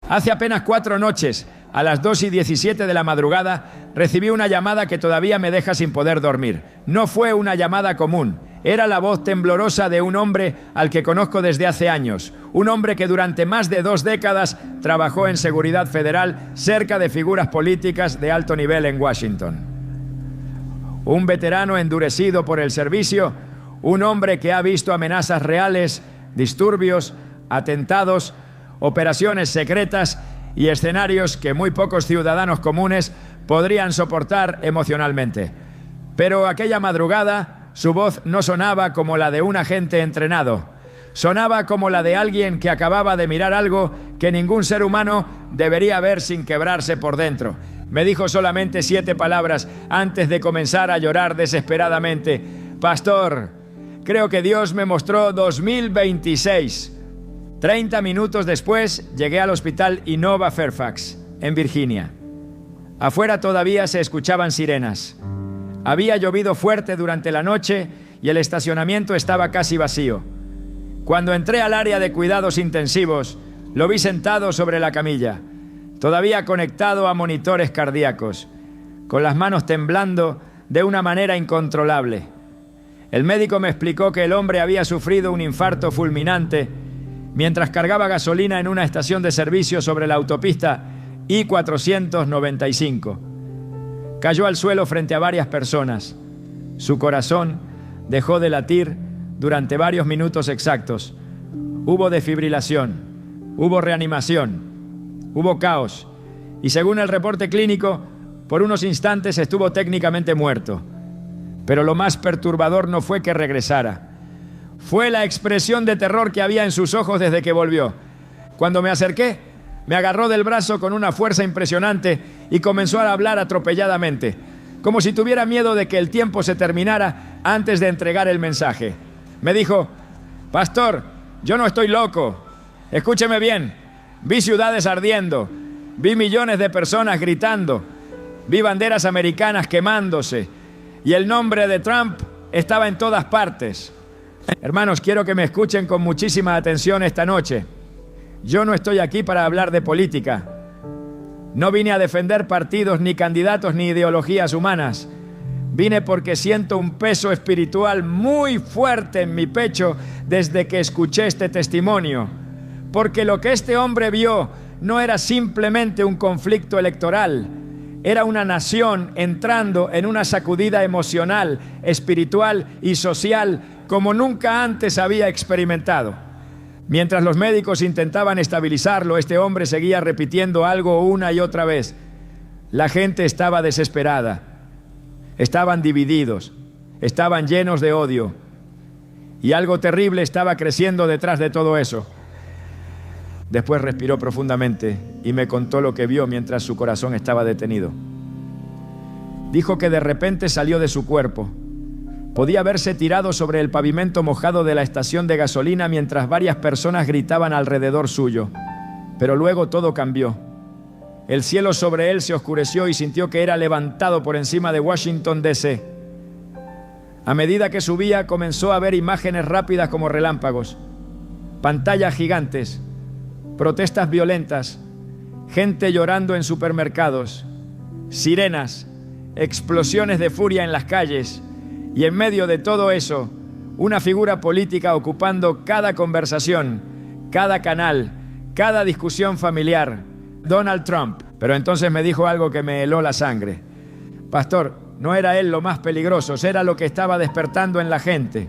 Hace apenas 4 noches, a las 2:17 de la madrugada, recibí una llamada que todavía me deja sin poder dormir. No fue una llamada común. Era la voz temblorosa de un hombre al que conozco desde hace años. Un hombre que durante más de 2 décadas trabajó en seguridad federal cerca de figuras políticas de alto nivel en Washington. Un veterano endurecido por el servicio, un hombre que ha visto amenazas reales, disturbios, atentados, operaciones secretas y escenarios que muy pocos ciudadanos comunes podrían soportar emocionalmente. Pero aquella madrugada su voz no sonaba como la de un agente entrenado. Sonaba como la de alguien que acababa de mirar algo que ningún ser humano debería ver sin quebrarse por dentro. Me dijo solamente 7 palabras antes de comenzar a llorar desesperadamente. Pastor, creo que Dios me mostró 2026. 30 minutos después llegué al hospital Inova Fairfax, en Virginia. Afuera todavía se escuchaban sirenas. Había llovido fuerte durante la noche y el estacionamiento estaba casi vacío. Cuando entré al área de cuidados intensivos, lo vi sentado sobre la camilla, todavía conectado a monitores cardíacos, con las manos temblando de una manera incontrolable. El médico me explicó que el hombre había sufrido un infarto fulminante mientras cargaba gasolina en una estación de servicio sobre la autopista I-495. Cayó al suelo frente a varias personas. Su corazón dejó de latir durante varios minutos exactos. Hubo desfibrilación, hubo reanimación, hubo caos y según el reporte clínico, por unos instantes estuvo técnicamente muerto. Pero lo más perturbador no fue que regresara. Fue la expresión de terror que había en sus ojos desde que volvió. Cuando me acerqué, me agarró del brazo con una fuerza impresionante y comenzó a hablar atropelladamente, como si tuviera miedo de que el tiempo se terminara antes de entregar el mensaje. Me dijo: Pastor, yo no estoy loco. Escúcheme bien. Vi ciudades ardiendo, vi millones de personas gritando, vi banderas americanas quemándose y el nombre de Trump estaba en todas partes. Hermanos, quiero que me escuchen con muchísima atención esta noche. Yo no estoy aquí para hablar de política. No vine a defender partidos, ni candidatos, ni ideologías humanas. Vine porque siento un peso espiritual muy fuerte en mi pecho desde que escuché este testimonio. Porque lo que este hombre vio no era simplemente un conflicto electoral. Era una nación entrando en una sacudida emocional, espiritual y social como nunca antes había experimentado. Mientras los médicos intentaban estabilizarlo, este hombre seguía repitiendo algo una y otra vez. La gente estaba desesperada, estaban divididos, estaban llenos de odio y algo terrible estaba creciendo detrás de todo eso. Después respiró profundamente y me contó lo que vio mientras su corazón estaba detenido. Dijo que de repente salió de su cuerpo. Podía verse tirado sobre el pavimento mojado de la estación de gasolina mientras varias personas gritaban alrededor suyo. Pero luego todo cambió. El cielo sobre él se oscureció y sintió que era levantado por encima de Washington, D.C. A medida que subía, comenzó a ver imágenes rápidas como relámpagos, pantallas gigantes, protestas violentas, gente llorando en supermercados, sirenas, explosiones de furia en las calles. Y en medio de todo eso, una figura política ocupando cada conversación, cada canal, cada discusión familiar, Donald Trump. Pero entonces me dijo algo que me heló la sangre. Pastor, no era él lo más peligroso, era lo que estaba despertando en la gente.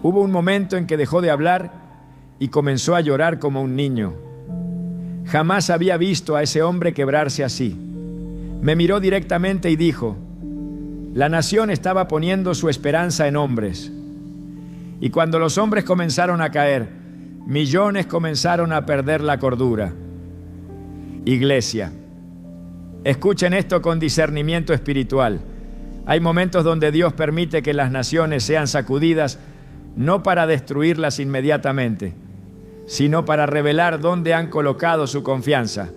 Hubo un momento en que dejó de hablar y comenzó a llorar como un niño. Jamás había visto a ese hombre quebrarse así. Me miró directamente y dijo: la nación estaba poniendo su esperanza en hombres. Y cuando los hombres comenzaron a caer, millones comenzaron a perder la cordura. Iglesia, escuchen esto con discernimiento espiritual. Hay momentos donde Dios permite que las naciones sean sacudidas, no para destruirlas inmediatamente, sino para revelar dónde han colocado su confianza.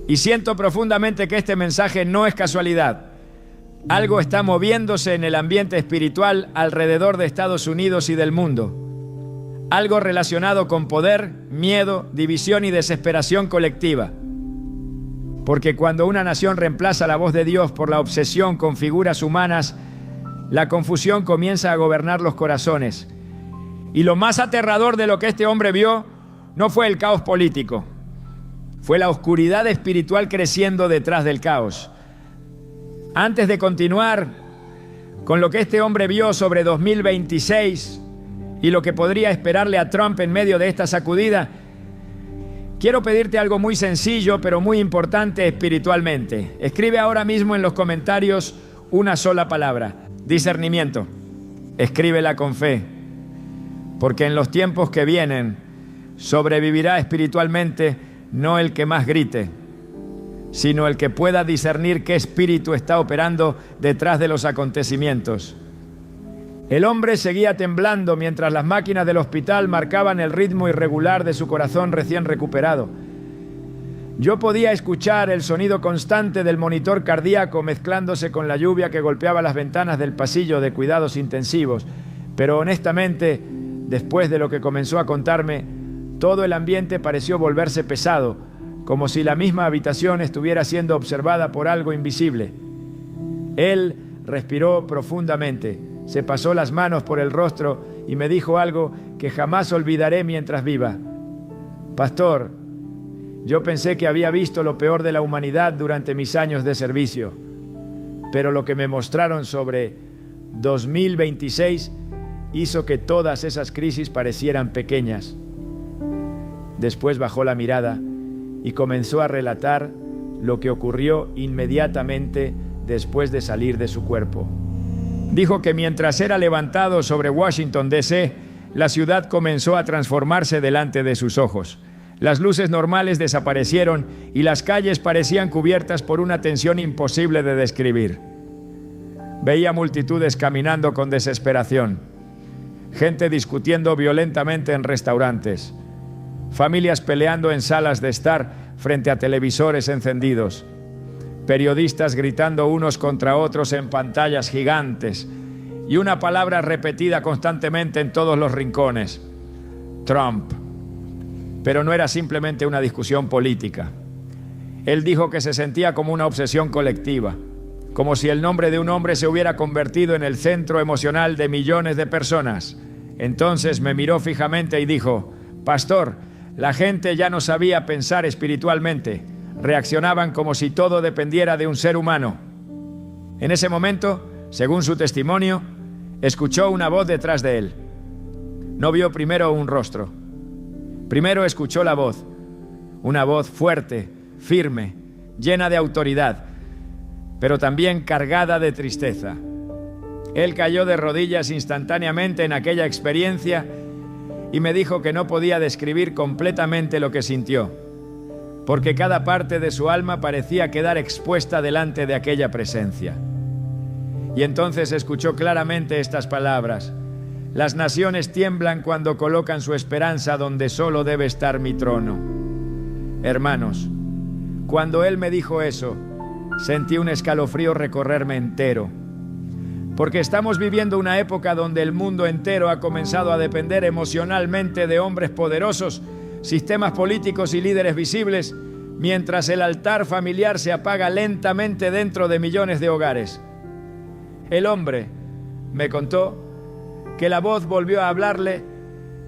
Y siento profundamente que este mensaje no es casualidad. Algo está moviéndose en el ambiente espiritual alrededor de Estados Unidos y del mundo. Algo relacionado con poder, miedo, división y desesperación colectiva. Porque cuando una nación reemplaza la voz de Dios por la obsesión con figuras humanas, la confusión comienza a gobernar los corazones. Y lo más aterrador de lo que este hombre vio no fue el caos político, fue la oscuridad espiritual creciendo detrás del caos. Antes de continuar con lo que este hombre vio sobre 2026 y lo que podría esperarle a Trump en medio de esta sacudida, quiero pedirte algo muy sencillo, pero muy importante espiritualmente. Escribe ahora mismo en los comentarios una sola palabra: discernimiento. Escríbela con fe, porque en los tiempos que vienen sobrevivirá espiritualmente no el que más grite, sino el que pueda discernir qué espíritu está operando detrás de los acontecimientos. El hombre seguía temblando mientras las máquinas del hospital marcaban el ritmo irregular de su corazón recién recuperado. Yo podía escuchar el sonido constante del monitor cardíaco mezclándose con la lluvia que golpeaba las ventanas del pasillo de cuidados intensivos, pero honestamente, después de lo que comenzó a contarme, todo el ambiente pareció volverse pesado, como si la misma habitación estuviera siendo observada por algo invisible. Él respiró profundamente, se pasó las manos por el rostro y me dijo algo que jamás olvidaré mientras viva. Pastor, yo pensé que había visto lo peor de la humanidad durante mis años de servicio, pero lo que me mostraron sobre 2026 hizo que todas esas crisis parecieran pequeñas. Después bajó la mirada y comenzó a relatar lo que ocurrió inmediatamente después de salir de su cuerpo. Dijo que mientras era levantado sobre Washington, D.C., la ciudad comenzó a transformarse delante de sus ojos. Las luces normales desaparecieron y las calles parecían cubiertas por una tensión imposible de describir. Veía multitudes caminando con desesperación, gente discutiendo violentamente en restaurantes, familias peleando en salas de estar frente a televisores encendidos, periodistas gritando unos contra otros en pantallas gigantes y una palabra repetida constantemente en todos los rincones: Trump. Pero no era simplemente una discusión política. Él dijo que se sentía como una obsesión colectiva, como si el nombre de un hombre se hubiera convertido en el centro emocional de millones de personas. Entonces me miró fijamente y dijo: Pastor, la gente ya no sabía pensar espiritualmente, reaccionaban como si todo dependiera de un ser humano. En ese momento, según su testimonio, escuchó una voz detrás de él. No vio primero un rostro. Primero escuchó la voz, una voz fuerte, firme, llena de autoridad, pero también cargada de tristeza. Él cayó de rodillas instantáneamente en aquella experiencia y me dijo que no podía describir completamente lo que sintió, porque cada parte de su alma parecía quedar expuesta delante de aquella presencia. Y entonces escuchó claramente estas palabras: las naciones tiemblan cuando colocan su esperanza donde solo debe estar mi trono. Hermanos, cuando él me dijo eso, sentí un escalofrío recorrerme entero, porque estamos viviendo una época donde el mundo entero ha comenzado a depender emocionalmente de hombres poderosos, sistemas políticos y líderes visibles, mientras el altar familiar se apaga lentamente dentro de millones de hogares. El hombre me contó que la voz volvió a hablarle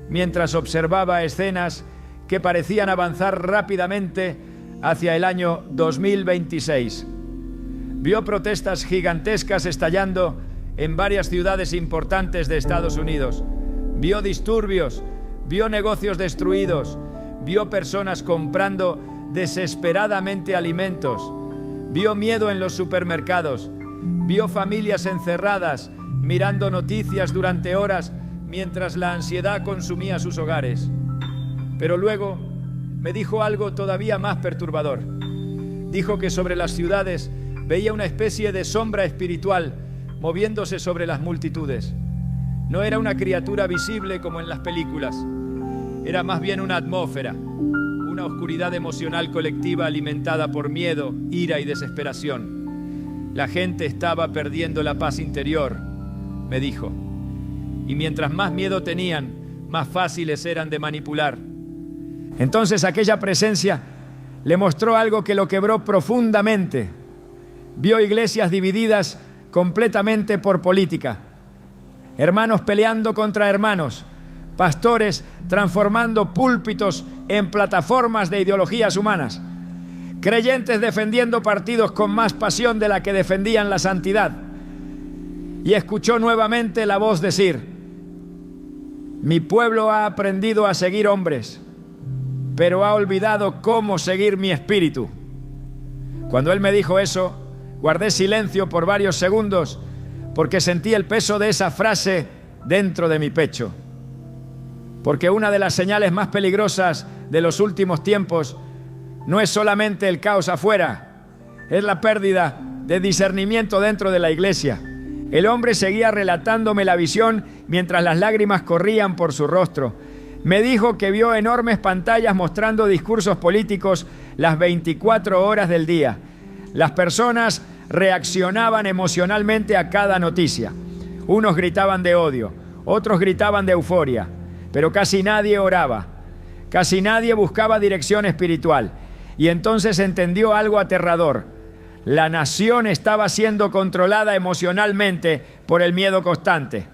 mientras observaba escenas que parecían avanzar rápidamente hacia el año 2026. Vio protestas gigantescas estallando en varias ciudades importantes de Estados Unidos. Vio disturbios, vio negocios destruidos, vio personas comprando desesperadamente alimentos, vio miedo en los supermercados, vio familias encerradas, mirando noticias durante horas mientras la ansiedad consumía sus hogares. Pero luego me dijo algo todavía más perturbador. Dijo que sobre las ciudades veía una especie de sombra espiritual moviéndose sobre las multitudes. No era una criatura visible como en las películas. Era más bien una atmósfera, una oscuridad emocional colectiva alimentada por miedo, ira y desesperación. La gente estaba perdiendo la paz interior, me dijo. Y mientras más miedo tenían, más fáciles eran de manipular. Entonces aquella presencia le mostró algo que lo quebró profundamente. Vio iglesias divididas completamente por política, hermanos peleando contra hermanos, pastores transformando púlpitos en plataformas de ideologías humanas, creyentes defendiendo partidos con más pasión de la que defendían la santidad. Y escuchó nuevamente la voz decir: mi pueblo ha aprendido a seguir hombres, pero ha olvidado cómo seguir mi espíritu. Cuando él me dijo eso, guardé silencio por varios segundos porque sentí el peso de esa frase dentro de mi pecho. Porque una de las señales más peligrosas de los últimos tiempos no es solamente el caos afuera, es la pérdida de discernimiento dentro de la iglesia. El hombre seguía relatándome la visión mientras las lágrimas corrían por su rostro. Me dijo que vio enormes pantallas mostrando discursos políticos las 24 horas del día. Las personas reaccionaban emocionalmente a cada noticia. Unos gritaban de odio, otros gritaban de euforia, pero casi nadie oraba, casi nadie buscaba dirección espiritual. Y entonces entendió algo aterrador: la nación estaba siendo controlada emocionalmente por el miedo constante.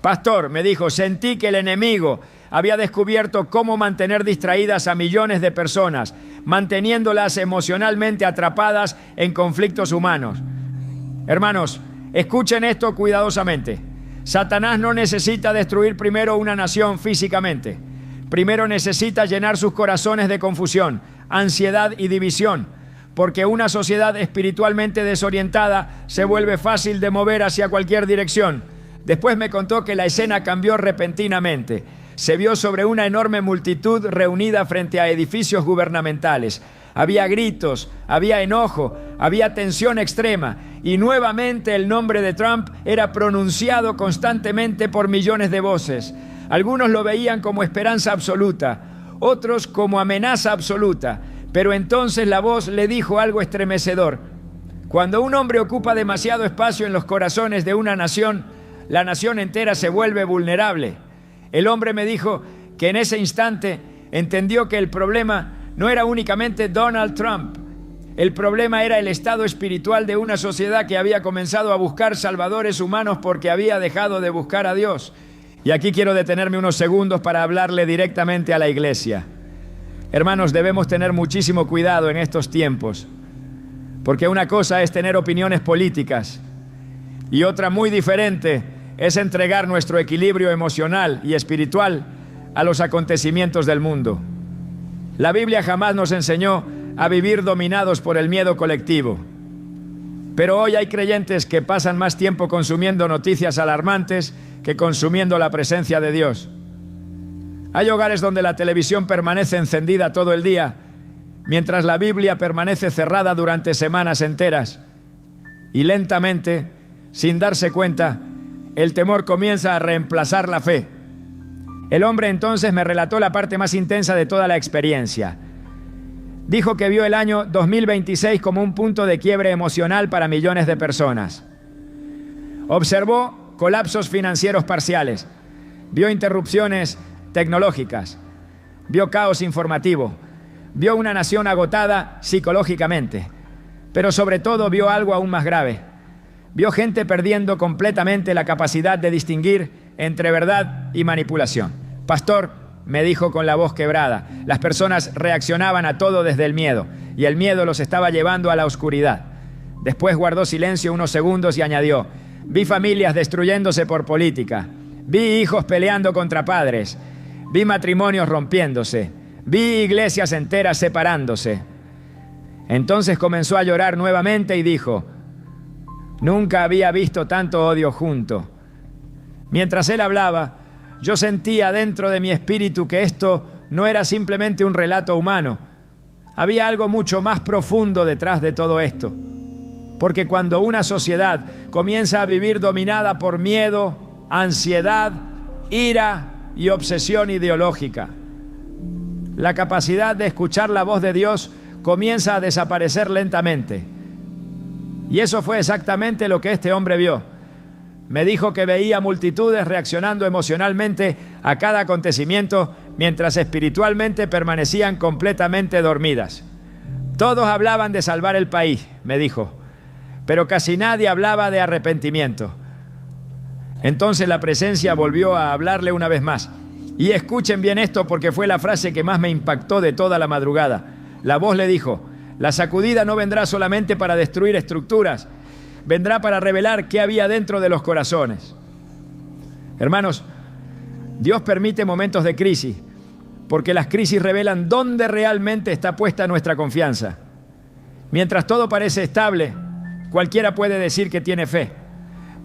Pastor, me dijo, sentí que el enemigo había descubierto cómo mantener distraídas a millones de personas, manteniéndolas emocionalmente atrapadas en conflictos humanos. Hermanos, escuchen esto cuidadosamente. Satanás no necesita destruir primero una nación físicamente. Primero necesita llenar sus corazones de confusión, ansiedad y división, porque una sociedad espiritualmente desorientada se vuelve fácil de mover hacia cualquier dirección. Después me contó que la escena cambió repentinamente. Se vio sobre una enorme multitud reunida frente a edificios gubernamentales. Había gritos, había enojo, había tensión extrema, y nuevamente el nombre de Trump era pronunciado constantemente por millones de voces. Algunos lo veían como esperanza absoluta, otros como amenaza absoluta, pero entonces la voz le dijo algo estremecedor. Cuando un hombre ocupa demasiado espacio en los corazones de una nación, la nación entera se vuelve vulnerable. El hombre me dijo que en ese instante entendió que el problema no era únicamente Donald Trump. El problema era el estado espiritual de una sociedad que había comenzado a buscar salvadores humanos porque había dejado de buscar a Dios. Y aquí quiero detenerme unos segundos para hablarle directamente a la iglesia. Hermanos, debemos tener muchísimo cuidado en estos tiempos, porque una cosa es tener opiniones políticas y otra muy diferente es entregar nuestro equilibrio emocional y espiritual a los acontecimientos del mundo. La Biblia jamás nos enseñó a vivir dominados por el miedo colectivo. Pero hoy hay creyentes que pasan más tiempo consumiendo noticias alarmantes que consumiendo la presencia de Dios. Hay hogares donde la televisión permanece encendida todo el día, mientras la Biblia permanece cerrada durante semanas enteras. Y lentamente, sin darse cuenta, el temor comienza a reemplazar la fe. El hombre entonces me relató la parte más intensa de toda la experiencia. Dijo que vio el año 2026 como un punto de quiebre emocional para millones de personas. Observó colapsos financieros parciales, vio interrupciones tecnológicas, vio caos informativo, vio una nación agotada psicológicamente, pero sobre todo vio algo aún más grave. Vio gente perdiendo completamente la capacidad de distinguir entre verdad y manipulación. Pastor, me dijo con la voz quebrada, las personas reaccionaban a todo desde el miedo, y el miedo los estaba llevando a la oscuridad. Después guardó silencio unos segundos y añadió: vi familias destruyéndose por política, vi hijos peleando contra padres, vi matrimonios rompiéndose, vi iglesias enteras separándose. Entonces comenzó a llorar nuevamente y dijo: nunca había visto tanto odio junto. Mientras él hablaba, yo sentía dentro de mi espíritu que esto no era simplemente un relato humano. Había algo mucho más profundo detrás de todo esto. Porque cuando una sociedad comienza a vivir dominada por miedo, ansiedad, ira y obsesión ideológica, la capacidad de escuchar la voz de Dios comienza a desaparecer lentamente. Y eso fue exactamente lo que este hombre vio. Me dijo que veía multitudes reaccionando emocionalmente a cada acontecimiento, mientras espiritualmente permanecían completamente dormidas. Todos hablaban de salvar el país, me dijo, pero casi nadie hablaba de arrepentimiento. Entonces la presencia volvió a hablarle una vez más. Y escuchen bien esto, porque fue la frase que más me impactó de toda la madrugada. La voz le dijo: la sacudida no vendrá solamente para destruir estructuras, vendrá para revelar qué había dentro de los corazones. Hermanos, Dios permite momentos de crisis, porque las crisis revelan dónde realmente está puesta nuestra confianza. Mientras todo parece estable, cualquiera puede decir que tiene fe.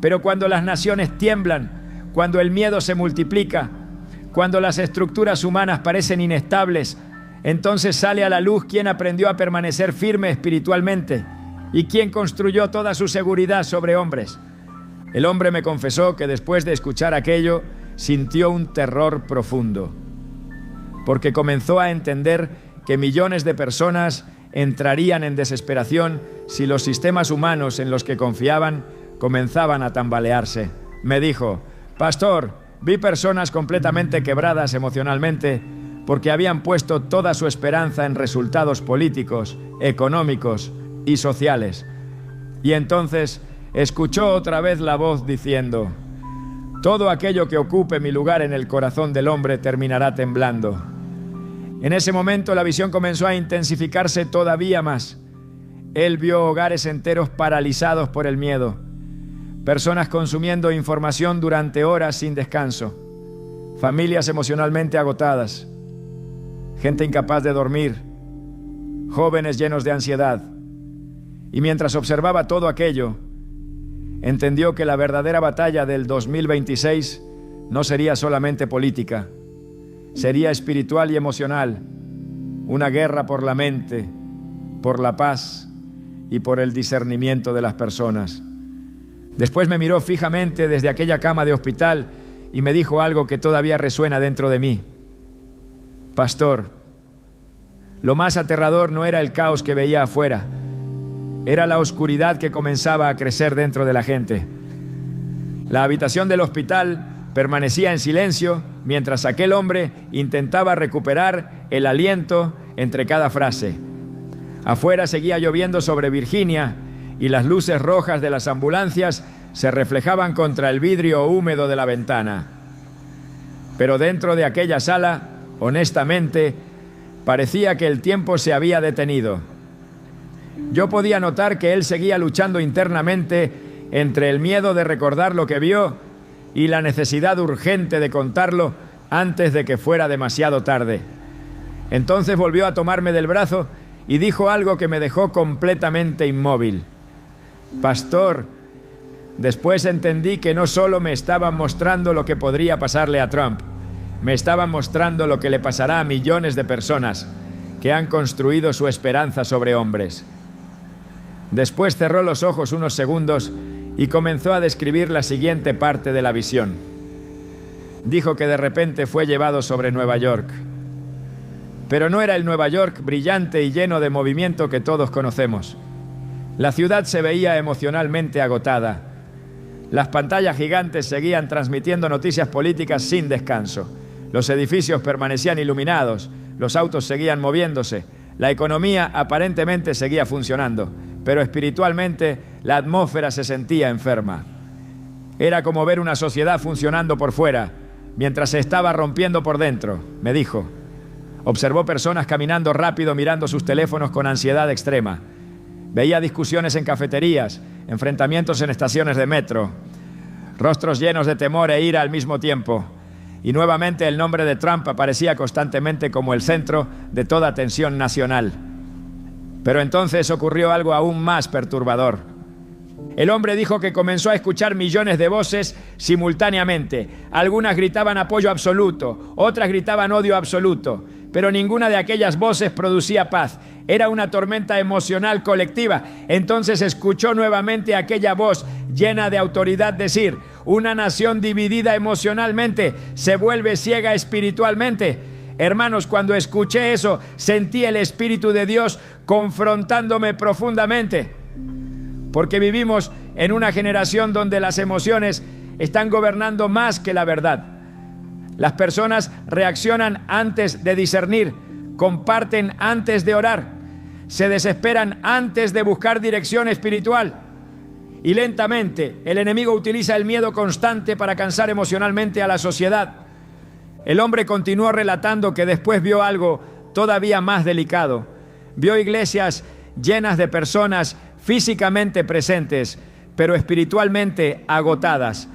Pero cuando las naciones tiemblan, cuando el miedo se multiplica, cuando las estructuras humanas parecen inestables, entonces sale a la luz quién aprendió a permanecer firme espiritualmente y quién construyó toda su seguridad sobre hombres. El hombre me confesó que después de escuchar aquello, sintió un terror profundo, porque comenzó a entender que millones de personas entrarían en desesperación si los sistemas humanos en los que confiaban comenzaban a tambalearse. Me dijo: pastor, vi personas completamente quebradas emocionalmente porque habían puesto toda su esperanza en resultados políticos, económicos y sociales. Y entonces escuchó otra vez la voz diciendo: todo aquello que ocupe mi lugar en el corazón del hombre terminará temblando. En ese momento la visión comenzó a intensificarse todavía más. Él vio hogares enteros paralizados por el miedo, personas consumiendo información durante horas sin descanso, familias emocionalmente agotadas, gente incapaz de dormir, jóvenes llenos de ansiedad. Y mientras observaba todo aquello, entendió que la verdadera batalla del 2026 no sería solamente política, sería espiritual y emocional, una guerra por la mente, por la paz y por el discernimiento de las personas. Después me miró fijamente desde aquella cama de hospital y me dijo algo que todavía resuena dentro de mí: pastor, lo más aterrador no era el caos que veía afuera, era la oscuridad que comenzaba a crecer dentro de la gente. La habitación del hospital permanecía en silencio mientras aquel hombre intentaba recuperar el aliento entre cada frase. Afuera seguía lloviendo sobre Virginia y las luces rojas de las ambulancias se reflejaban contra el vidrio húmedo de la ventana. Pero dentro de aquella sala, honestamente, parecía que el tiempo se había detenido. Yo podía notar que él seguía luchando internamente entre el miedo de recordar lo que vio y la necesidad urgente de contarlo antes de que fuera demasiado tarde. Entonces volvió a tomarme del brazo y dijo algo que me dejó completamente inmóvil. Pastor, después entendí que no solo me estaban mostrando lo que podría pasarle a Trump, me estaban mostrando lo que le pasará a millones de personas que han construido su esperanza sobre hombres. Después cerró los ojos unos segundos y comenzó a describir la siguiente parte de la visión. Dijo que de repente fue llevado sobre Nueva York. Pero no era el Nueva York brillante y lleno de movimiento que todos conocemos. La ciudad se veía emocionalmente agotada. Las pantallas gigantes seguían transmitiendo noticias políticas sin descanso. Los edificios permanecían iluminados, los autos seguían moviéndose, la economía aparentemente seguía funcionando, pero espiritualmente la atmósfera se sentía enferma. Era como ver una sociedad funcionando por fuera, mientras se estaba rompiendo por dentro, me dijo. Observó personas caminando rápido mirando sus teléfonos con ansiedad extrema. Veía discusiones en cafeterías, enfrentamientos en estaciones de metro, rostros llenos de temor e ira al mismo tiempo. Y nuevamente el nombre de Trump aparecía constantemente como el centro de toda tensión nacional. Pero entonces ocurrió algo aún más perturbador. El hombre dijo que comenzó a escuchar millones de voces simultáneamente. Algunas gritaban apoyo absoluto, otras gritaban odio absoluto, pero ninguna de aquellas voces producía paz. Era una tormenta emocional colectiva. Entonces escuchó nuevamente aquella voz llena de autoridad decir: una nación dividida emocionalmente se vuelve ciega espiritualmente. Hermanos, cuando escuché eso, sentí el Espíritu de Dios confrontándome profundamente. Porque vivimos en una generación donde las emociones están gobernando más que la verdad. Las personas reaccionan antes de discernir, comparten antes de orar, se desesperan antes de buscar dirección espiritual. Y lentamente el enemigo utiliza el miedo constante para cansar emocionalmente a la sociedad. El hombre continuó relatando que después vio algo todavía más delicado. Vio iglesias llenas de personas físicamente presentes, pero espiritualmente agotadas.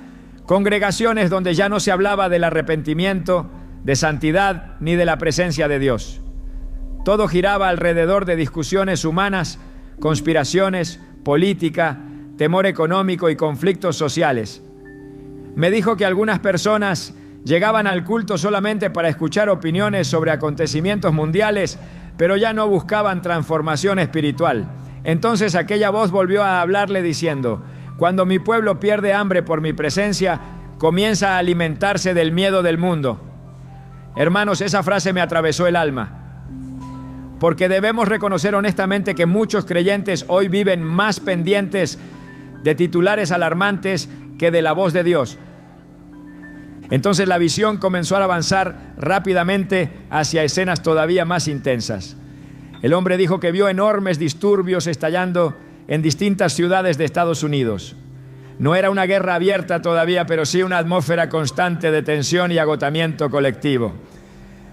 Congregaciones donde ya no se hablaba del arrepentimiento, de santidad, ni de la presencia de Dios. Todo giraba alrededor de discusiones humanas, conspiraciones, política, temor económico y conflictos sociales. Me dijo que algunas personas llegaban al culto solamente para escuchar opiniones sobre acontecimientos mundiales, pero ya no buscaban transformación espiritual. Entonces aquella voz volvió a hablarle diciendo: cuando mi pueblo pierde hambre por mi presencia, comienza a alimentarse del miedo del mundo. Hermanos, esa frase me atravesó el alma, porque debemos reconocer honestamente que muchos creyentes hoy viven más pendientes de titulares alarmantes que de la voz de Dios. Entonces la visión comenzó a avanzar rápidamente hacia escenas todavía más intensas. El hombre dijo que vio enormes disturbios estallando en distintas ciudades de Estados Unidos. No era una guerra abierta todavía, pero sí una atmósfera constante de tensión y agotamiento colectivo.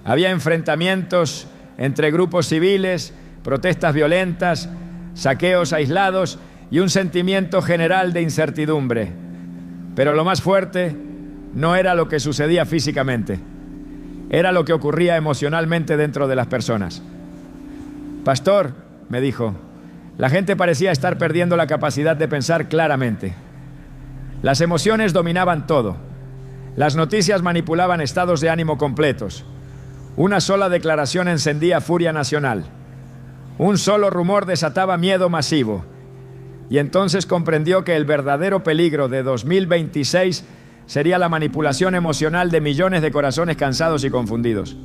Había enfrentamientos entre grupos civiles, protestas violentas, saqueos aislados y un sentimiento general de incertidumbre. Pero lo más fuerte no era lo que sucedía físicamente, era lo que ocurría emocionalmente dentro de las personas. Pastor, me dijo, la gente parecía estar perdiendo la capacidad de pensar claramente. Las emociones dominaban todo. Las noticias manipulaban estados de ánimo completos. Una sola declaración encendía furia nacional. Un solo rumor desataba miedo masivo. Y entonces comprendió que el verdadero peligro de 2026 sería la manipulación emocional de millones de corazones cansados y confundidos.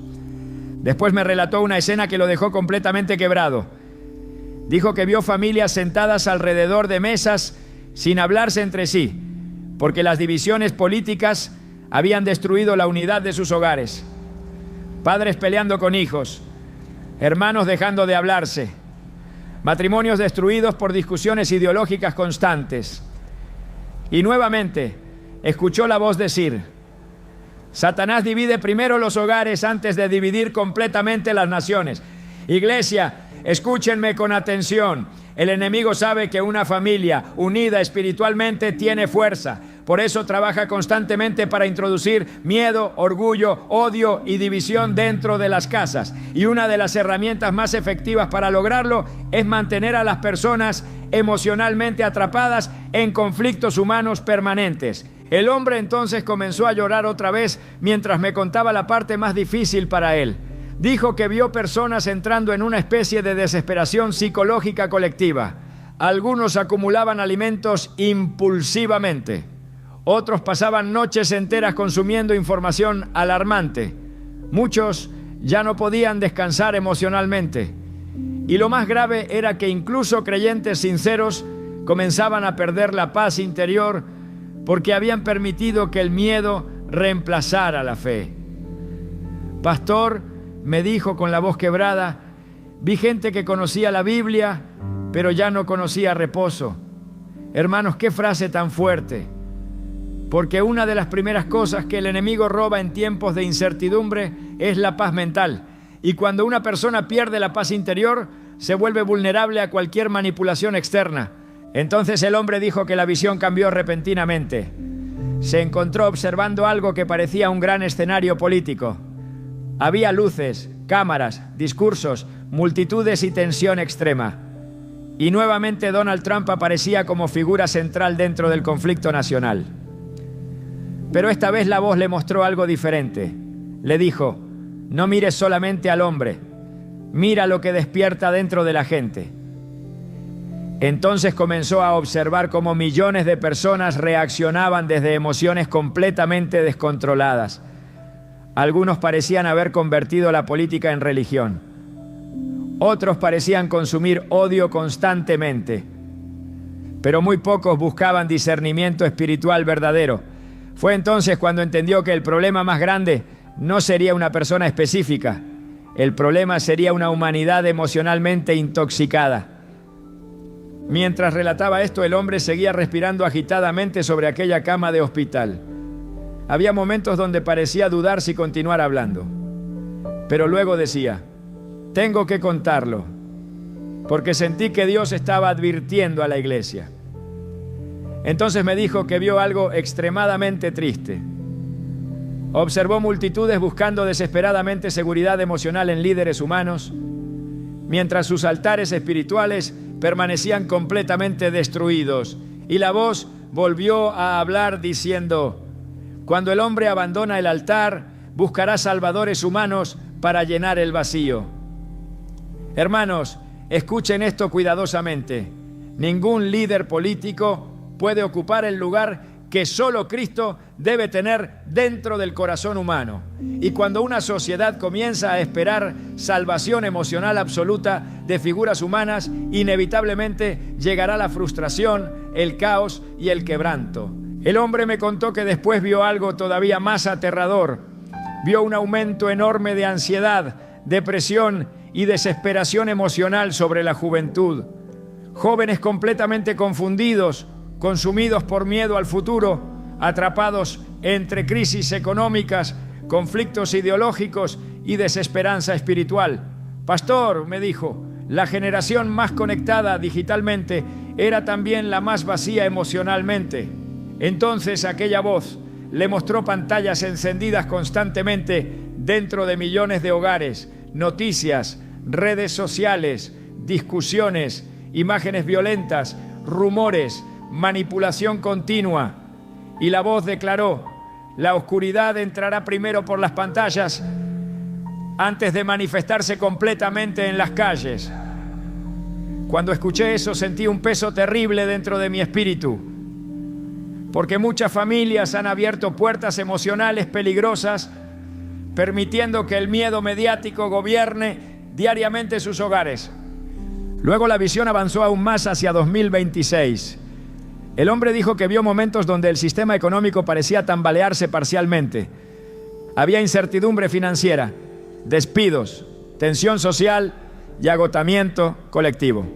Después me relató una escena que lo dejó completamente quebrado. Dijo que vio familias sentadas alrededor de mesas sin hablarse entre sí, porque las divisiones políticas habían destruido la unidad de sus hogares. Padres peleando con hijos, hermanos dejando de hablarse, matrimonios destruidos por discusiones ideológicas constantes. Y nuevamente escuchó la voz decir: Satanás divide primero los hogares antes de dividir completamente las naciones. Iglesia, escúchenme con atención. El enemigo sabe que una familia unida espiritualmente tiene fuerza. Por eso trabaja constantemente para introducir miedo, orgullo, odio y división dentro de las casas. Y una de las herramientas más efectivas para lograrlo es mantener a las personas emocionalmente atrapadas en conflictos humanos permanentes. El hombre entonces comenzó a llorar otra vez mientras me contaba la parte más difícil para él. Dijo que vio personas entrando en una especie de desesperación psicológica colectiva. Algunos acumulaban alimentos impulsivamente. Otros pasaban noches enteras consumiendo información alarmante. Muchos ya no podían descansar emocionalmente. Y lo más grave era que incluso creyentes sinceros comenzaban a perder la paz interior porque habían permitido que el miedo reemplazara la fe. Pastor, me dijo con la voz quebrada, vi gente que conocía la Biblia, pero ya no conocía reposo. Hermanos, qué frase tan fuerte. Porque una de las primeras cosas que el enemigo roba en tiempos de incertidumbre es la paz mental. Y cuando una persona pierde la paz interior, se vuelve vulnerable a cualquier manipulación externa. Entonces el hombre dijo que la visión cambió repentinamente. Se encontró observando algo que parecía un gran escenario político. Había luces, cámaras, discursos, multitudes y tensión extrema. Y nuevamente Donald Trump aparecía como figura central dentro del conflicto nacional. Pero esta vez la voz le mostró algo diferente. Le dijo: no mires solamente al hombre, mira lo que despierta dentro de la gente. Entonces comenzó a observar cómo millones de personas reaccionaban desde emociones completamente descontroladas. Algunos parecían haber convertido la política en religión. Otros parecían consumir odio constantemente. Pero muy pocos buscaban discernimiento espiritual verdadero. Fue entonces cuando entendió que el problema más grande no sería una persona específica, el problema sería una humanidad emocionalmente intoxicada. Mientras relataba esto, el hombre seguía respirando agitadamente sobre aquella cama de hospital. Había momentos donde parecía dudar si continuar hablando. Pero luego decía, tengo que contarlo, porque sentí que Dios estaba advirtiendo a la iglesia. Entonces me dijo que vio algo extremadamente triste. Observó multitudes buscando desesperadamente seguridad emocional en líderes humanos, mientras sus altares espirituales permanecían completamente destruidos. Y la voz volvió a hablar diciendo, cuando el hombre abandona el altar, buscará salvadores humanos para llenar el vacío. Hermanos, escuchen esto cuidadosamente. Ningún líder político puede ocupar el lugar que solo Cristo debe tener dentro del corazón humano. Y cuando una sociedad comienza a esperar salvación emocional absoluta de figuras humanas, inevitablemente llegará la frustración, el caos y el quebranto. El hombre me contó que después vio algo todavía más aterrador. Vio un aumento enorme de ansiedad, depresión y desesperación emocional sobre la juventud. Jóvenes completamente confundidos, consumidos por miedo al futuro, atrapados entre crisis económicas, conflictos ideológicos y desesperanza espiritual. Pastor, me dijo, la generación más conectada digitalmente era también la más vacía emocionalmente. Entonces aquella voz le mostró pantallas encendidas constantemente dentro de millones de hogares, noticias, redes sociales, discusiones, imágenes violentas, rumores, manipulación continua. Y la voz declaró, la oscuridad entrará primero por las pantallas antes de manifestarse completamente en las calles. Cuando escuché eso sentí un peso terrible dentro de mi espíritu, porque muchas familias han abierto puertas emocionales peligrosas, permitiendo que el miedo mediático gobierne diariamente sus hogares. Luego la visión avanzó aún más hacia 2026. El hombre dijo que vio momentos donde el sistema económico parecía tambalearse parcialmente. Había incertidumbre financiera, despidos, tensión social y agotamiento colectivo.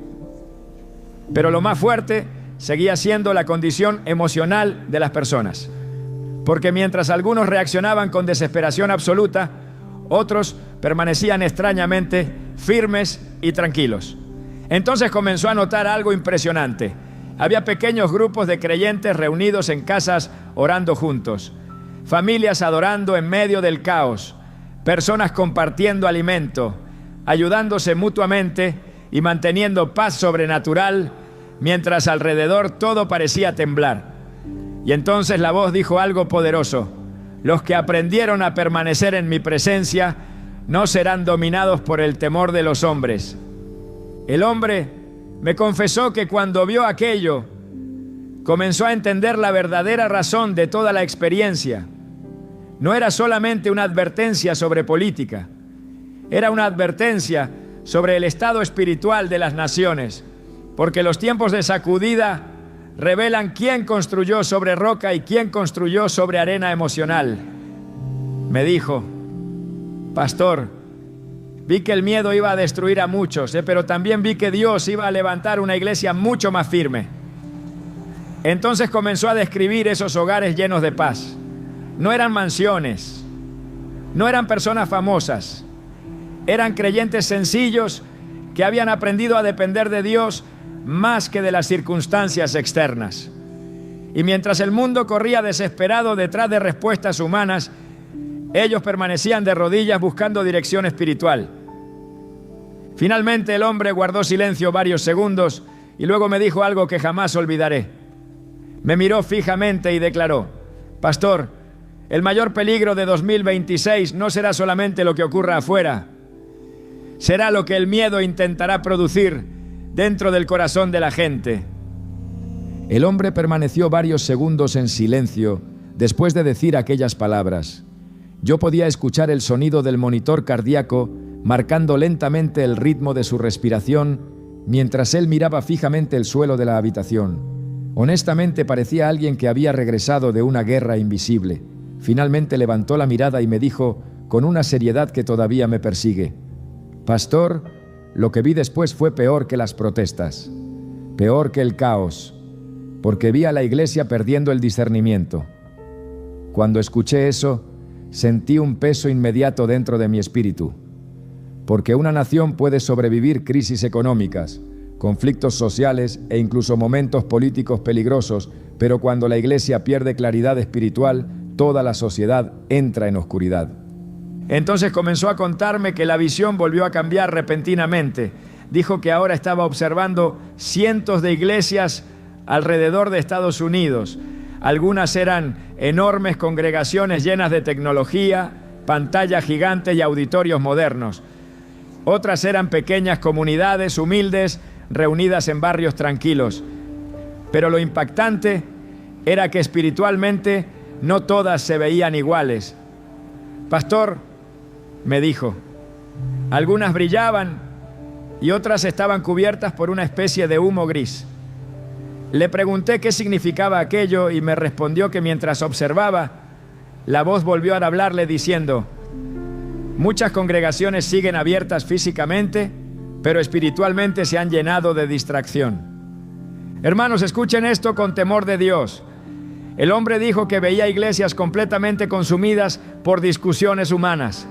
Pero lo más fuerte seguía siendo la condición emocional de las personas. Porque mientras algunos reaccionaban con desesperación absoluta, otros permanecían extrañamente firmes y tranquilos. Entonces comenzó a notar algo impresionante. Había pequeños grupos de creyentes reunidos en casas orando juntos, familias adorando en medio del caos, personas compartiendo alimento, ayudándose mutuamente y manteniendo paz sobrenatural, mientras alrededor todo parecía temblar. Y entonces la voz dijo algo poderoso: los que aprendieron a permanecer en mi presencia no serán dominados por el temor de los hombres. El hombre me confesó que cuando vio aquello, comenzó a entender la verdadera razón de toda la experiencia. No era solamente una advertencia sobre política, era una advertencia sobre el estado espiritual de las naciones, porque los tiempos de sacudida revelan quién construyó sobre roca y quién construyó sobre arena emocional. Me dijo, pastor, vi que el miedo iba a destruir a muchos, pero también vi que Dios iba a levantar una iglesia mucho más firme. Entonces comenzó a describir esos hogares llenos de paz. No eran mansiones, no eran personas famosas, eran creyentes sencillos que habían aprendido a depender de Dios más que de las circunstancias externas. Y mientras el mundo corría desesperado detrás de respuestas humanas, ellos permanecían de rodillas buscando dirección espiritual. Finalmente el hombre guardó silencio varios segundos y luego me dijo algo que jamás olvidaré. Me miró fijamente y declaró: pastor, el mayor peligro de 2026 no será solamente lo que ocurra afuera, será lo que el miedo intentará producir dentro del corazón de la gente. El hombre permaneció varios segundos en silencio después de decir aquellas palabras. Yo podía escuchar el sonido del monitor cardíaco marcando lentamente el ritmo de su respiración mientras él miraba fijamente el suelo de la habitación. Honestamente parecía alguien que había regresado de una guerra invisible. Finalmente levantó la mirada y me dijo, con una seriedad que todavía me persigue: Pastor, lo que vi después fue peor que las protestas, peor que el caos, porque vi a la iglesia perdiendo el discernimiento. Cuando escuché eso, sentí un peso inmediato dentro de mi espíritu, porque una nación puede sobrevivir crisis económicas, conflictos sociales e incluso momentos políticos peligrosos, pero cuando la iglesia pierde claridad espiritual, toda la sociedad entra en oscuridad. Entonces comenzó a contarme que la visión volvió a cambiar repentinamente. Dijo que ahora estaba observando cientos de iglesias alrededor de Estados Unidos. Algunas eran enormes congregaciones llenas de tecnología, pantallas gigantes y auditorios modernos. Otras eran pequeñas comunidades humildes reunidas en barrios tranquilos. Pero lo impactante era que espiritualmente no todas se veían iguales. Pastor, me dijo, algunas brillaban y otras estaban cubiertas por una especie de humo gris. Le pregunté qué significaba aquello y me respondió que mientras observaba, la voz volvió a hablarle diciendo: muchas congregaciones siguen abiertas físicamente, pero espiritualmente se han llenado de distracción. Hermanos, escuchen esto con temor de Dios. El hombre dijo que veía iglesias completamente consumidas por discusiones humanas.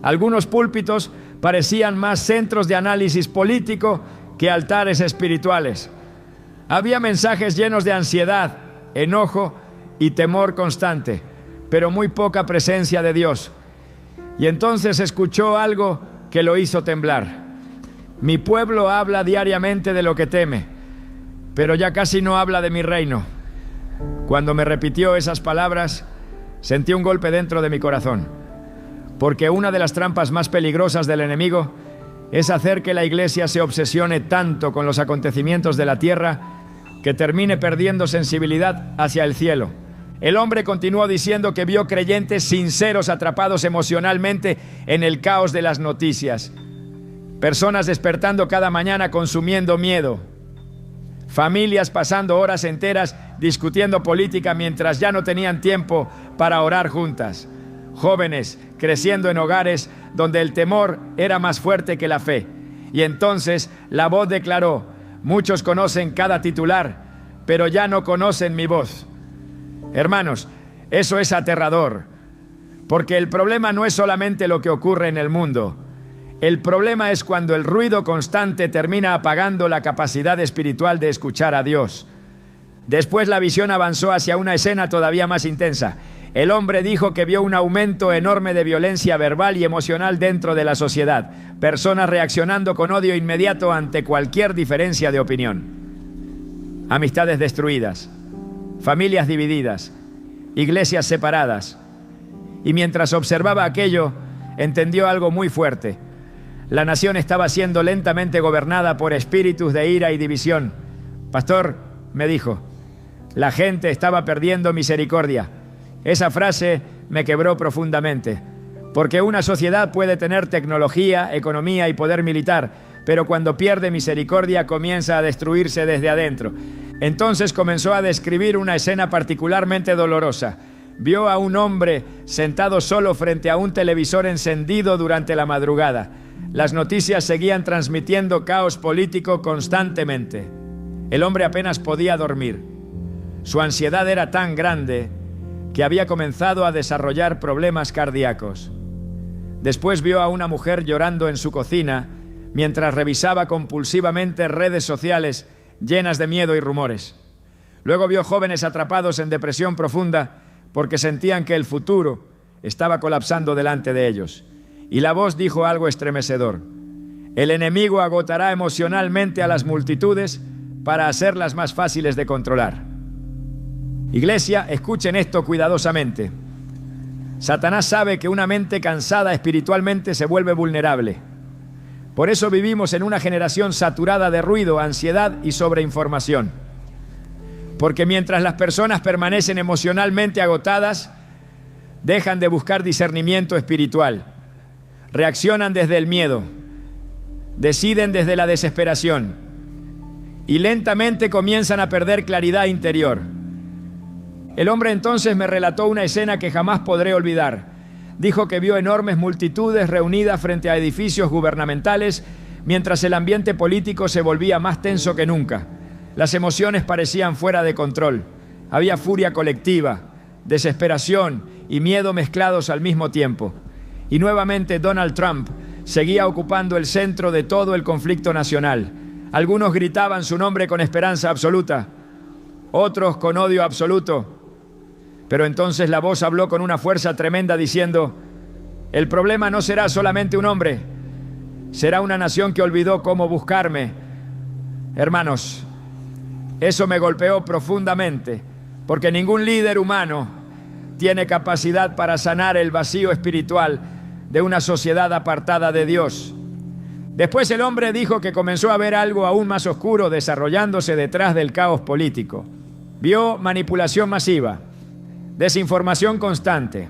Algunos púlpitos parecían más centros de análisis político que altares espirituales. Había mensajes llenos de ansiedad, enojo y temor constante, pero muy poca presencia de Dios. Y entonces escuchó algo que lo hizo temblar. Mi pueblo habla diariamente de lo que teme, pero ya casi no habla de mi reino. Cuando me repitió esas palabras, sentí un golpe dentro de mi corazón, porque una de las trampas más peligrosas del enemigo es hacer que la iglesia se obsesione tanto con los acontecimientos de la tierra que termine perdiendo sensibilidad hacia el cielo. El hombre continuó diciendo que vio creyentes sinceros atrapados emocionalmente en el caos de las noticias, personas despertando cada mañana consumiendo miedo, familias pasando horas enteras discutiendo política mientras ya no tenían tiempo para orar juntas, jóvenes creciendo en hogares donde el temor era más fuerte que la fe. Y entonces la voz declaró: muchos conocen cada titular, pero ya no conocen mi voz. Hermanos, eso es aterrador, porque el problema no es solamente lo que ocurre en el mundo. El problema es cuando el ruido constante termina apagando la capacidad espiritual de escuchar a Dios. Después la visión avanzó hacia una escena todavía más intensa. El hombre dijo que vio un aumento enorme de violencia verbal y emocional dentro de la sociedad. Personas reaccionando con odio inmediato ante cualquier diferencia de opinión. Amistades destruidas, familias divididas, iglesias separadas. Y mientras observaba aquello, entendió algo muy fuerte. La nación estaba siendo lentamente gobernada por espíritus de ira y división. Pastor, me dijo, la gente estaba perdiendo misericordia. Esa frase me quebró profundamente, porque una sociedad puede tener tecnología, economía y poder militar, pero cuando pierde misericordia comienza a destruirse desde adentro. Entonces comenzó a describir una escena particularmente dolorosa. Vio a un hombre sentado solo frente a un televisor encendido durante la madrugada. Las noticias seguían transmitiendo caos político constantemente. El hombre apenas podía dormir. Su ansiedad era tan grande que había comenzado a desarrollar problemas cardíacos. Después vio a una mujer llorando en su cocina mientras revisaba compulsivamente redes sociales llenas de miedo y rumores. Luego vio jóvenes atrapados en depresión profunda porque sentían que el futuro estaba colapsando delante de ellos. Y la voz dijo algo estremecedor: el enemigo agotará emocionalmente a las multitudes para hacerlas más fáciles de controlar. Iglesia, escuchen esto cuidadosamente. Satanás sabe que una mente cansada espiritualmente se vuelve vulnerable. Por eso vivimos en una generación saturada de ruido, ansiedad y sobreinformación. Porque mientras las personas permanecen emocionalmente agotadas, dejan de buscar discernimiento espiritual. Reaccionan desde el miedo, deciden desde la desesperación y lentamente comienzan a perder claridad interior. El hombre entonces me relató una escena que jamás podré olvidar. Dijo que vio enormes multitudes reunidas frente a edificios gubernamentales mientras el ambiente político se volvía más tenso que nunca. Las emociones parecían fuera de control. Había furia colectiva, desesperación y miedo mezclados al mismo tiempo. Y nuevamente Donald Trump seguía ocupando el centro de todo el conflicto nacional. Algunos gritaban su nombre con esperanza absoluta, otros con odio absoluto. Pero entonces la voz habló con una fuerza tremenda diciendo: el problema no será solamente un hombre, será una nación que olvidó cómo buscarme. Hermanos, eso me golpeó profundamente, porque ningún líder humano tiene capacidad para sanar el vacío espiritual de una sociedad apartada de Dios. Después el hombre dijo que comenzó a ver algo aún más oscuro desarrollándose detrás del caos político. Vio manipulación masiva, desinformación constante,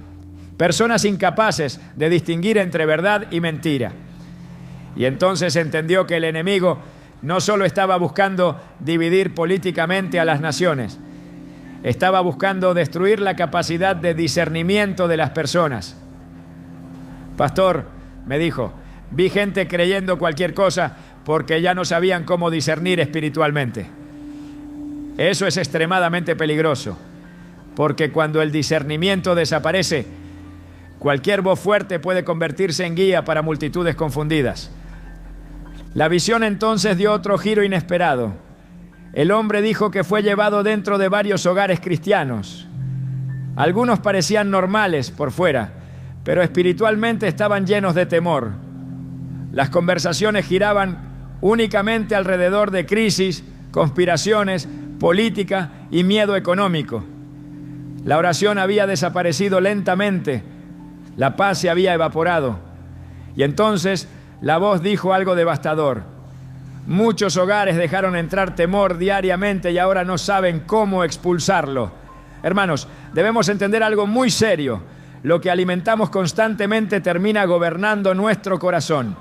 personas incapaces de distinguir entre verdad y mentira. Y entonces entendió que el enemigo no solo estaba buscando dividir políticamente a las naciones, estaba buscando destruir la capacidad de discernimiento de las personas. Pastor, me dijo, vi gente creyendo cualquier cosa porque ya no sabían cómo discernir espiritualmente. Eso es extremadamente peligroso, porque cuando el discernimiento desaparece, cualquier voz fuerte puede convertirse en guía para multitudes confundidas. La visión entonces dio otro giro inesperado. El hombre dijo que fue llevado dentro de varios hogares cristianos. Algunos parecían normales por fuera, pero espiritualmente estaban llenos de temor. Las conversaciones giraban únicamente alrededor de crisis, conspiraciones, política y miedo económico. La oración había desaparecido lentamente, la paz se había evaporado. Y entonces la voz dijo algo devastador. Muchos hogares dejaron entrar temor diariamente y ahora no saben cómo expulsarlo. Hermanos, debemos entender algo muy serio. Lo que alimentamos constantemente termina gobernando nuestro corazón.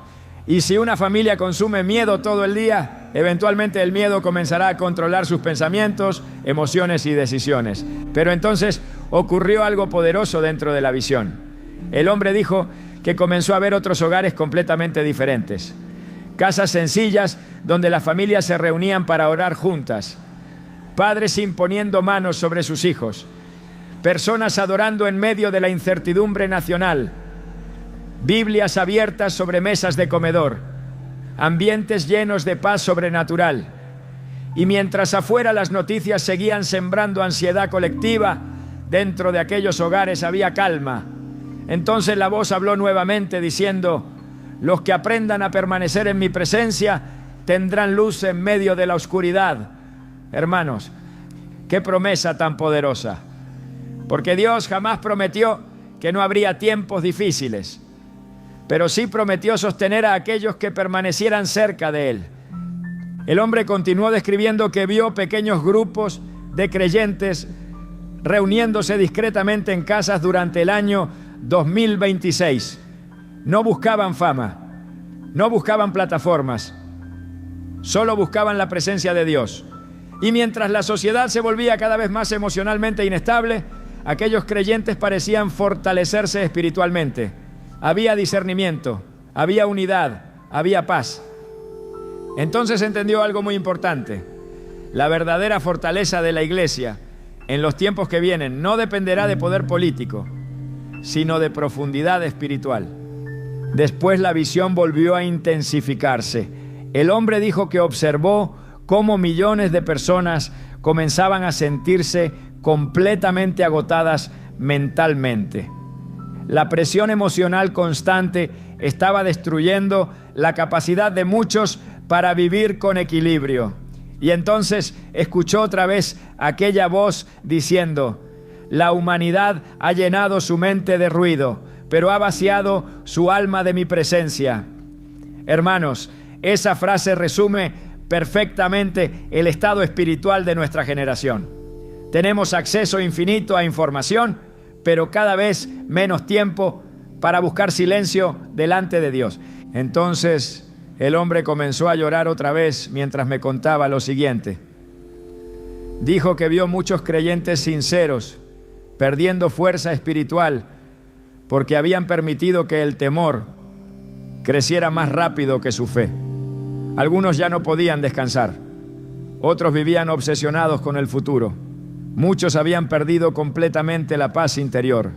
Y si una familia consume miedo todo el día, eventualmente el miedo comenzará a controlar sus pensamientos, emociones y decisiones. Pero entonces ocurrió algo poderoso dentro de la visión. El hombre dijo que comenzó a ver otros hogares completamente diferentes. Casas sencillas donde las familias se reunían para orar juntas. Padres imponiendo manos sobre sus hijos. Personas adorando en medio de la incertidumbre nacional. Biblias abiertas sobre mesas de comedor. Ambientes llenos de paz sobrenatural. Y mientras afuera las noticias seguían sembrando ansiedad colectiva, dentro de aquellos hogares había calma. Entonces la voz habló nuevamente diciendo: los que aprendan a permanecer en mi presencia tendrán luz en medio de la oscuridad. Hermanos, qué promesa tan poderosa. Porque Dios jamás prometió que no habría tiempos difíciles, pero sí prometió sostener a aquellos que permanecieran cerca de Él. El hombre continuó describiendo que vio pequeños grupos de creyentes reuniéndose discretamente en casas durante el año 2026. No buscaban fama, no buscaban plataformas, solo buscaban la presencia de Dios. Y mientras la sociedad se volvía cada vez más emocionalmente inestable, aquellos creyentes parecían fortalecerse espiritualmente. Había discernimiento, había unidad, había paz. Entonces entendió algo muy importante. La verdadera fortaleza de la iglesia en los tiempos que vienen no dependerá de poder político, sino de profundidad espiritual. Después la visión volvió a intensificarse. El hombre dijo que observó cómo millones de personas comenzaban a sentirse completamente agotadas mentalmente. La presión emocional constante estaba destruyendo la capacidad de muchos para vivir con equilibrio. Y entonces escuchó otra vez aquella voz diciendo: la humanidad ha llenado su mente de ruido, pero ha vaciado su alma de mi presencia. Hermanos, esa frase resume perfectamente el estado espiritual de nuestra generación. Tenemos acceso infinito a información, pero cada vez menos tiempo para buscar silencio delante de Dios. Entonces el hombre comenzó a llorar otra vez mientras me contaba lo siguiente. Dijo que vio muchos creyentes sinceros perdiendo fuerza espiritual porque habían permitido que el temor creciera más rápido que su fe. Algunos ya no podían descansar, otros vivían obsesionados con el futuro. Muchos habían perdido completamente la paz interior.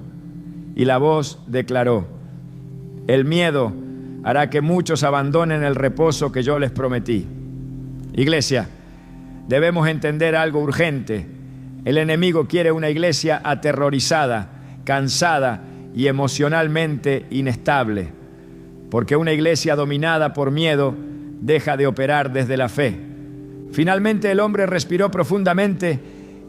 Y la voz declaró: el miedo hará que muchos abandonen el reposo que yo les prometí. Iglesia, debemos entender algo urgente. El enemigo quiere una iglesia aterrorizada, cansada y emocionalmente inestable, porque una iglesia dominada por miedo deja de operar desde la fe. Finalmente el hombre respiró profundamente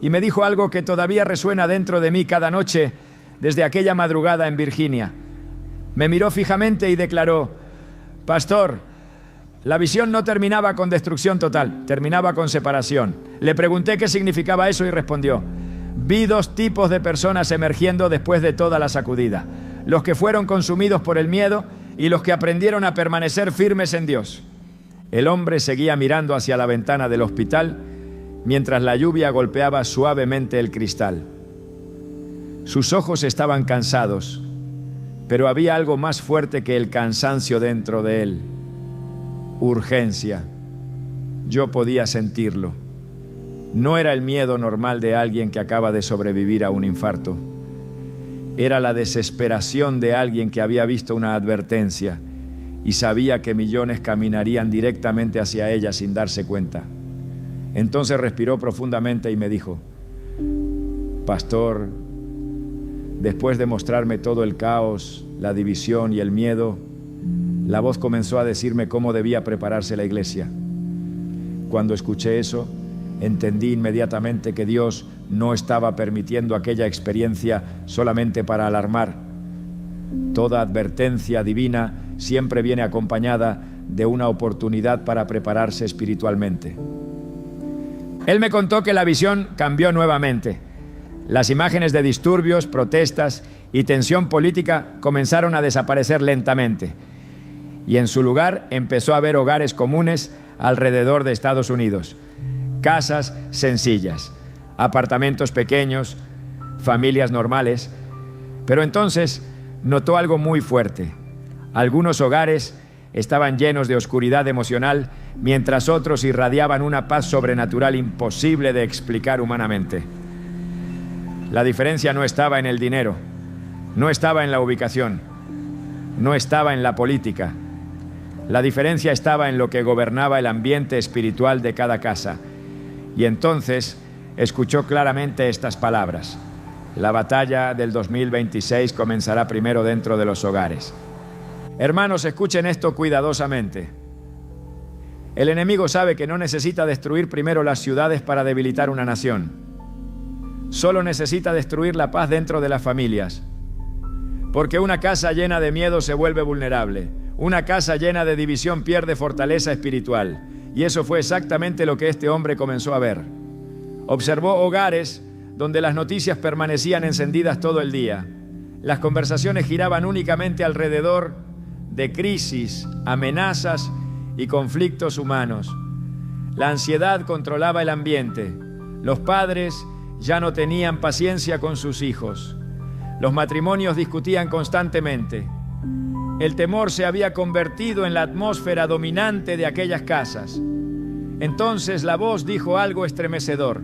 y me dijo algo que todavía resuena dentro de mí cada noche desde aquella madrugada en Virginia. Me miró fijamente y declaró: pastor, la visión no terminaba con destrucción total, terminaba con separación. Le pregunté qué significaba eso y respondió: vi dos tipos de personas emergiendo después de toda la sacudida: los que fueron consumidos por el miedo y los que aprendieron a permanecer firmes en Dios. El hombre seguía mirando hacia la ventana del hospital mientras la lluvia golpeaba suavemente el cristal. Sus ojos estaban cansados, pero había algo más fuerte que el cansancio dentro de él: urgencia. Yo podía sentirlo. No era el miedo normal de alguien que acaba de sobrevivir a un infarto. Era la desesperación de alguien que había visto una advertencia y sabía que millones caminarían directamente hacia ella sin darse cuenta. Entonces respiró profundamente y me dijo: pastor, después de mostrarme todo el caos, la división y el miedo, la voz comenzó a decirme cómo debía prepararse la iglesia. Cuando escuché eso, entendí inmediatamente que Dios no estaba permitiendo aquella experiencia solamente para alarmar. Toda advertencia divina siempre viene acompañada de una oportunidad para prepararse espiritualmente. Él me contó que la visión cambió nuevamente. Las imágenes de disturbios, protestas y tensión política comenzaron a desaparecer lentamente. Y en su lugar empezó a haber hogares comunes alrededor de Estados Unidos. Casas sencillas, apartamentos pequeños, familias normales. Pero entonces notó algo muy fuerte. Algunos hogares estaban llenos de oscuridad emocional, mientras otros irradiaban una paz sobrenatural imposible de explicar humanamente. La diferencia no estaba en el dinero, no estaba en la ubicación, no estaba en la política. La diferencia estaba en lo que gobernaba el ambiente espiritual de cada casa. Y entonces escuchó claramente estas palabras: la batalla del 2026 comenzará primero dentro de los hogares. Hermanos, escuchen esto cuidadosamente. El enemigo sabe que no necesita destruir primero las ciudades para debilitar una nación. Solo necesita destruir la paz dentro de las familias. Porque una casa llena de miedo se vuelve vulnerable. Una casa llena de división pierde fortaleza espiritual. Y eso fue exactamente lo que este hombre comenzó a ver. Observó hogares donde las noticias permanecían encendidas todo el día. Las conversaciones giraban únicamente alrededor de crisis, amenazas y conflictos humanos. La ansiedad controlaba el ambiente. Los padres ya no tenían paciencia con sus hijos. Los matrimonios discutían constantemente. El temor se había convertido en la atmósfera dominante de aquellas casas. Entonces la voz dijo algo estremecedor: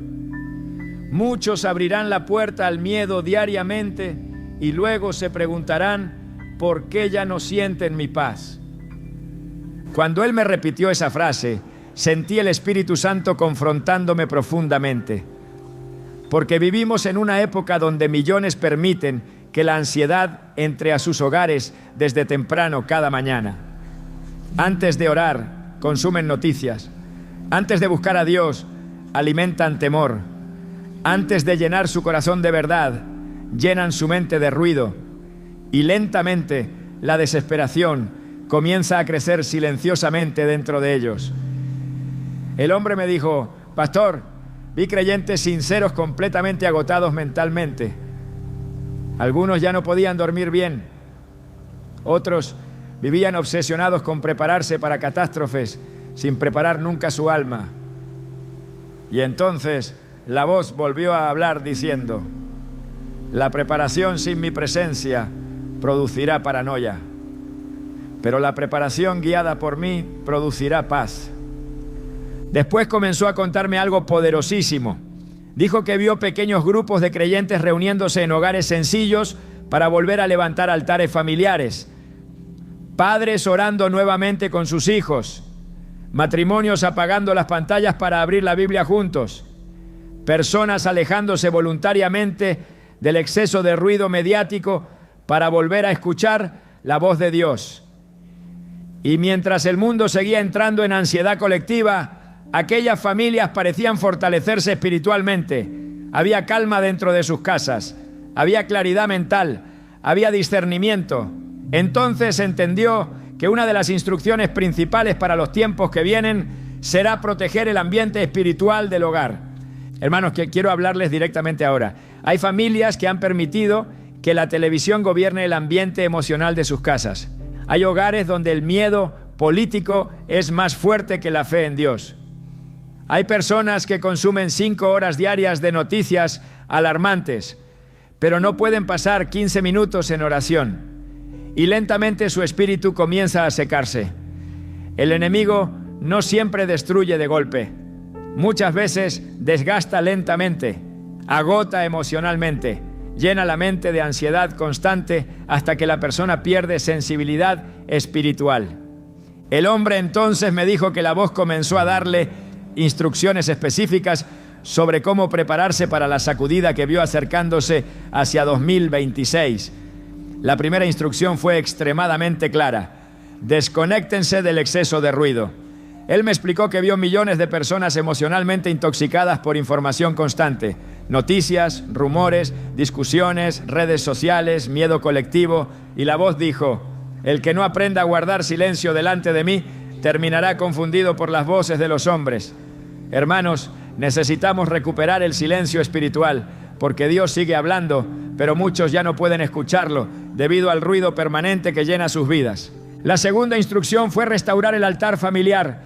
muchos abrirán la puerta al miedo diariamente y luego se preguntarán ¿por qué ya no sienten mi paz? Cuando él me repitió esa frase, sentí el Espíritu Santo confrontándome profundamente. Porque vivimos en una época donde millones permiten que la ansiedad entre a sus hogares desde temprano cada mañana. Antes de orar, consumen noticias. Antes de buscar a Dios, alimentan temor. Antes de llenar su corazón de verdad, llenan su mente de ruido. Y lentamente la desesperación comienza a crecer silenciosamente dentro de ellos. El hombre me dijo: pastor, vi creyentes sinceros completamente agotados mentalmente. Algunos ya no podían dormir bien. Otros Vivían obsesionados con prepararse para catástrofes sin preparar nunca su alma. Y entonces la voz volvió a hablar diciendo: la preparación sin mi presencia producirá paranoia, pero la preparación guiada por mí producirá paz. Después comenzó a contarme algo poderosísimo. Dijo que vio pequeños grupos de creyentes reuniéndose en hogares sencillos para volver a levantar altares familiares, padres orando nuevamente con sus hijos, matrimonios apagando las pantallas para abrir la Biblia juntos, personas alejándose voluntariamente del exceso de ruido mediático para volver a escuchar la voz de Dios. Y mientras el mundo seguía entrando en ansiedad colectiva, aquellas familias parecían fortalecerse espiritualmente. Había calma dentro de sus casas, había claridad mental, había discernimiento. Entonces entendió que una de las instrucciones principales para los tiempos que vienen será proteger el ambiente espiritual del hogar. Hermanos, que quiero hablarles directamente ahora. Hay familias que han permitido que la televisión gobierne el ambiente emocional de sus casas. Hay hogares donde el miedo político es más fuerte que la fe en Dios. Hay personas que consumen 5 horas diarias de noticias alarmantes, pero no pueden pasar 15 minutos en oración. Y lentamente su espíritu comienza a secarse. El enemigo no siempre destruye de golpe. Muchas veces desgasta lentamente, agota emocionalmente, llena la mente de ansiedad constante hasta que la persona pierde sensibilidad espiritual. El hombre entonces me dijo que la voz comenzó a darle instrucciones específicas sobre cómo prepararse para la sacudida que vio acercándose hacia 2026. La primera instrucción fue extremadamente clara: desconéctense del exceso de ruido. Él me explicó que vio millones de personas emocionalmente intoxicadas por información constante, noticias, rumores, discusiones, redes sociales, miedo colectivo, y la voz dijo: el que no aprenda a guardar silencio delante de mí terminará confundido por las voces de los hombres. Hermanos, necesitamos recuperar el silencio espiritual, porque Dios sigue hablando, pero muchos ya no pueden escucharlo debido al ruido permanente que llena sus vidas. La segunda instrucción fue restaurar el altar familiar.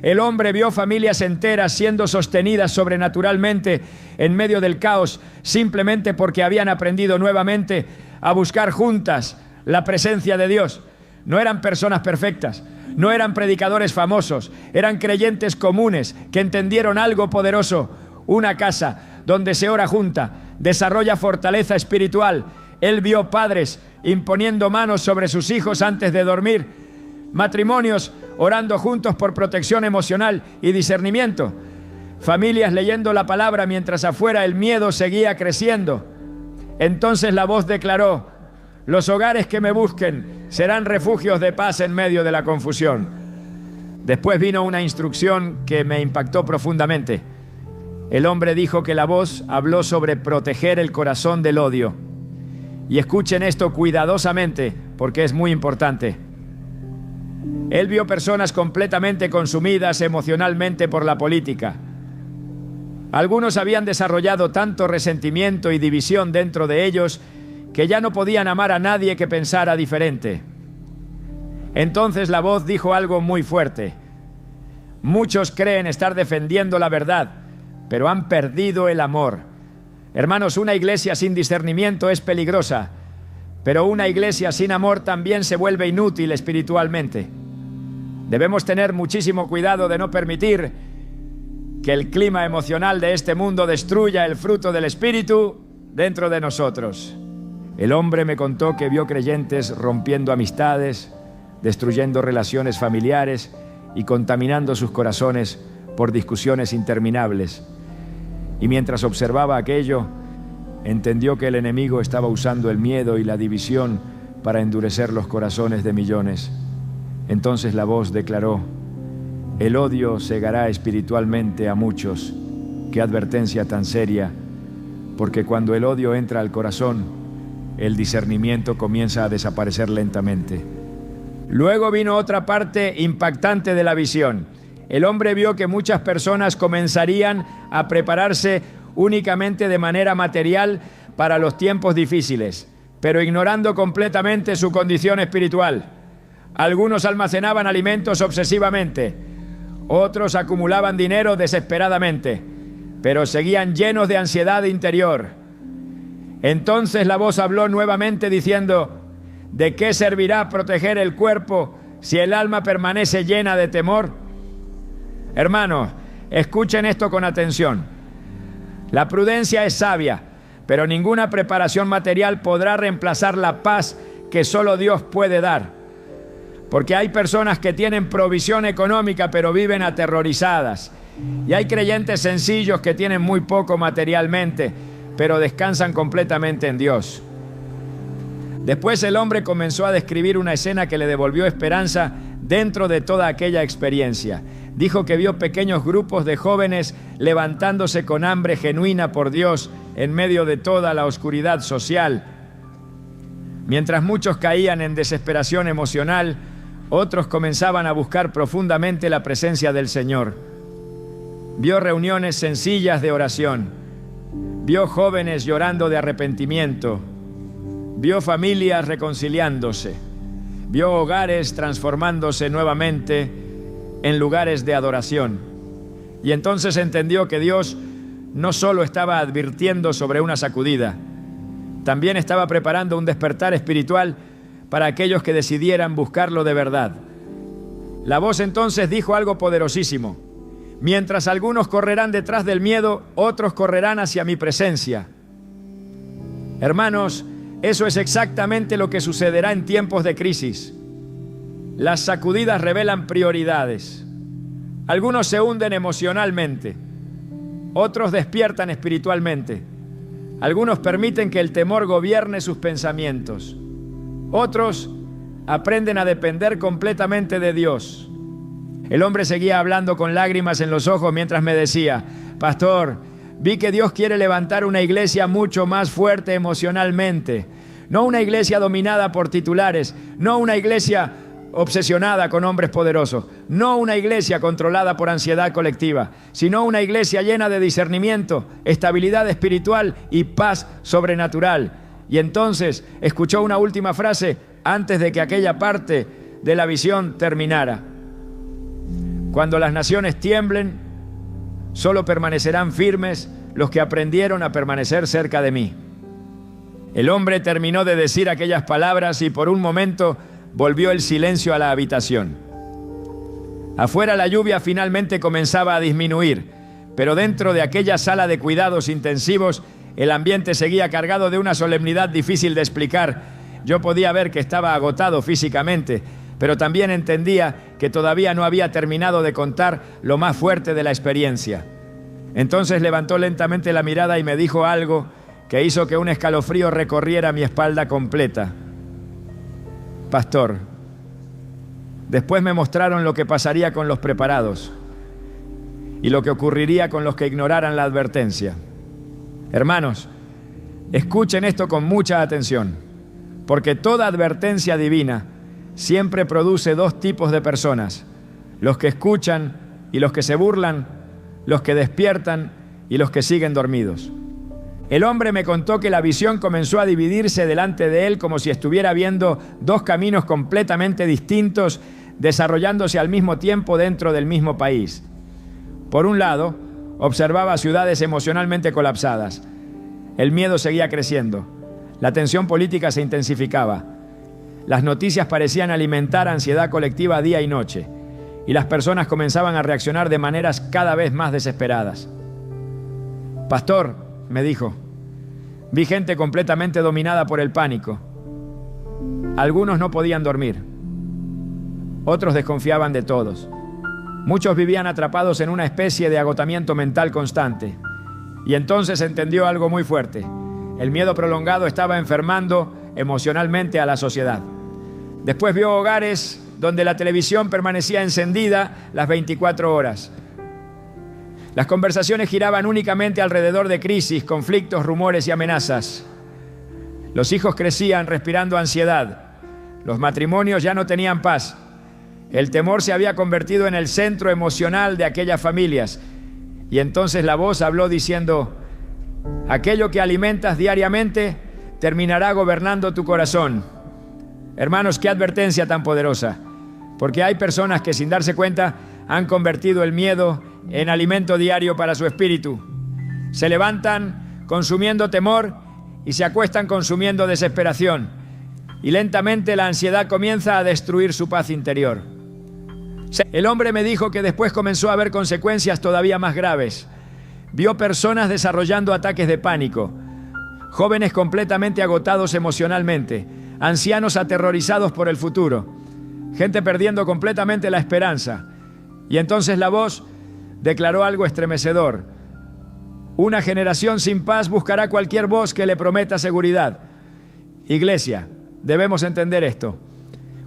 El hombre vio familias enteras siendo sostenidas sobrenaturalmente en medio del caos, simplemente porque habían aprendido nuevamente a buscar juntas la presencia de Dios. No eran personas perfectas, no eran predicadores famosos, eran creyentes comunes que entendieron algo poderoso. Una casa donde se ora junta desarrolla fortaleza espiritual. Él vio padres imponiendo manos sobre sus hijos antes de dormir, matrimonios orando juntos por protección emocional y discernimiento, familias leyendo la palabra mientras afuera el miedo seguía creciendo. Entonces la voz declaró: los hogares que me busquen serán refugios de paz en medio de la confusión. Después vino una instrucción que me impactó profundamente. El hombre dijo que la voz habló sobre proteger el corazón del odio. Y escuchen esto cuidadosamente, porque es muy importante. Él vio personas completamente consumidas emocionalmente por la política. Algunos habían desarrollado tanto resentimiento y división dentro de ellos que ya no podían amar a nadie que pensara diferente. Entonces la voz dijo algo muy fuerte. Muchos creen estar defendiendo la verdad, pero han perdido el amor. Hermanos, una iglesia sin discernimiento es peligrosa, pero una iglesia sin amor también se vuelve inútil espiritualmente. Debemos tener muchísimo cuidado de no permitir que el clima emocional de este mundo destruya el fruto del Espíritu dentro de nosotros. El hombre me contó que vio creyentes rompiendo amistades, destruyendo relaciones familiares y contaminando sus corazones por discusiones interminables. Y mientras observaba aquello, entendió que el enemigo estaba usando el miedo y la división para endurecer los corazones de millones. Entonces la voz declaró: el odio cegará espiritualmente a muchos. Qué advertencia tan seria, porque cuando el odio entra al corazón, el discernimiento comienza a desaparecer lentamente. Luego vino otra parte impactante de la visión. El hombre vio que muchas personas comenzarían a prepararse únicamente de manera material para los tiempos difíciles, pero ignorando completamente su condición espiritual. Algunos almacenaban alimentos obsesivamente, otros acumulaban dinero desesperadamente, pero seguían llenos de ansiedad interior. Entonces la voz habló nuevamente diciendo: ¿de qué servirá proteger el cuerpo si el alma permanece llena de temor? Hermanos, escuchen esto con atención. La prudencia es sabia, pero ninguna preparación material podrá reemplazar la paz que solo Dios puede dar. Porque hay personas que tienen provisión económica pero viven aterrorizadas. Y hay creyentes sencillos que tienen muy poco materialmente, pero descansan completamente en Dios. Después el hombre comenzó a describir una escena que le devolvió esperanza dentro de toda aquella experiencia. Dijo que vio pequeños grupos de jóvenes levantándose con hambre genuina por Dios en medio de toda la oscuridad social. Mientras muchos caían en desesperación emocional, otros comenzaban a buscar profundamente la presencia del Señor. Vio reuniones sencillas de oración. Vio jóvenes llorando de arrepentimiento. Vio familias reconciliándose. Vio hogares transformándose nuevamente en lugares de adoración. Y entonces entendió que Dios no solo estaba advirtiendo sobre una sacudida, también estaba preparando un despertar espiritual para aquellos que decidieran buscarlo de verdad. La voz entonces dijo algo poderosísimo: mientras algunos correrán detrás del miedo, otros correrán hacia mi presencia. Hermanos, eso es exactamente lo que sucederá en tiempos de crisis. Las sacudidas revelan prioridades. Algunos se hunden emocionalmente, otros despiertan espiritualmente. Algunos permiten que el temor gobierne sus pensamientos. Otros aprenden a depender completamente de Dios. El hombre seguía hablando con lágrimas en los ojos mientras me decía: pastor, vi que Dios quiere levantar una iglesia mucho más fuerte emocionalmente. No una iglesia dominada por titulares, no una iglesia obsesionada con hombres poderosos, no una iglesia controlada por ansiedad colectiva, sino una iglesia llena de discernimiento, estabilidad espiritual y paz sobrenatural. Y entonces escuchó una última frase antes de que aquella parte de la visión terminara: cuando las naciones tiemblen, solo permanecerán firmes los que aprendieron a permanecer cerca de mí. El hombre terminó de decir aquellas palabras y por un momento volvió el silencio a la habitación. Afuera la lluvia finalmente comenzaba a disminuir, pero dentro de aquella sala de cuidados intensivos el ambiente seguía cargado de una solemnidad difícil de explicar. Yo podía ver que estaba agotado físicamente, pero también entendía que todavía no había terminado de contar lo más fuerte de la experiencia. Entonces levantó lentamente la mirada y me dijo algo que hizo que un escalofrío recorriera mi espalda completa. Pastor, después me mostraron lo que pasaría con los preparados y lo que ocurriría con los que ignoraran la advertencia. Hermanos, escuchen esto con mucha atención, porque toda advertencia divina siempre produce dos tipos de personas: los que escuchan y los que se burlan, los que despiertan y los que siguen dormidos. El hombre me contó que la visión comenzó a dividirse delante de él como si estuviera viendo dos caminos completamente distintos desarrollándose al mismo tiempo dentro del mismo país. Por un lado, observaba ciudades emocionalmente colapsadas. El miedo seguía creciendo. La tensión política se intensificaba. Las noticias parecían alimentar ansiedad colectiva día y noche, y las personas comenzaban a reaccionar de maneras cada vez más desesperadas. Pastor, me dijo, vi gente completamente dominada por el pánico. Algunos no podían dormir. Otros desconfiaban de todos. Muchos vivían atrapados en una especie de agotamiento mental constante. Y entonces entendió algo muy fuerte. El miedo prolongado estaba enfermando emocionalmente a la sociedad. Después vio hogares donde la televisión permanecía encendida las 24 horas. Las conversaciones giraban únicamente alrededor de crisis, conflictos, rumores y amenazas. Los hijos crecían respirando ansiedad. Los matrimonios ya no tenían paz. El temor se había convertido en el centro emocional de aquellas familias. Y entonces la voz habló diciendo: aquello que alimentas diariamente terminará gobernando tu corazón. Hermanos, qué advertencia tan poderosa, porque hay personas que sin darse cuenta han convertido el miedo en alimento diario para su espíritu. Se levantan consumiendo temor y se acuestan consumiendo desesperación, y lentamente la ansiedad comienza a destruir su paz interior. El hombre me dijo que después comenzó a haber consecuencias todavía más graves. Vio personas desarrollando ataques de pánico, jóvenes completamente agotados emocionalmente, ancianos aterrorizados por el futuro, gente perdiendo completamente la esperanza. Y entonces la voz declaró algo estremecedor: una generación sin paz buscará cualquier voz que le prometa seguridad. Iglesia, debemos entender esto.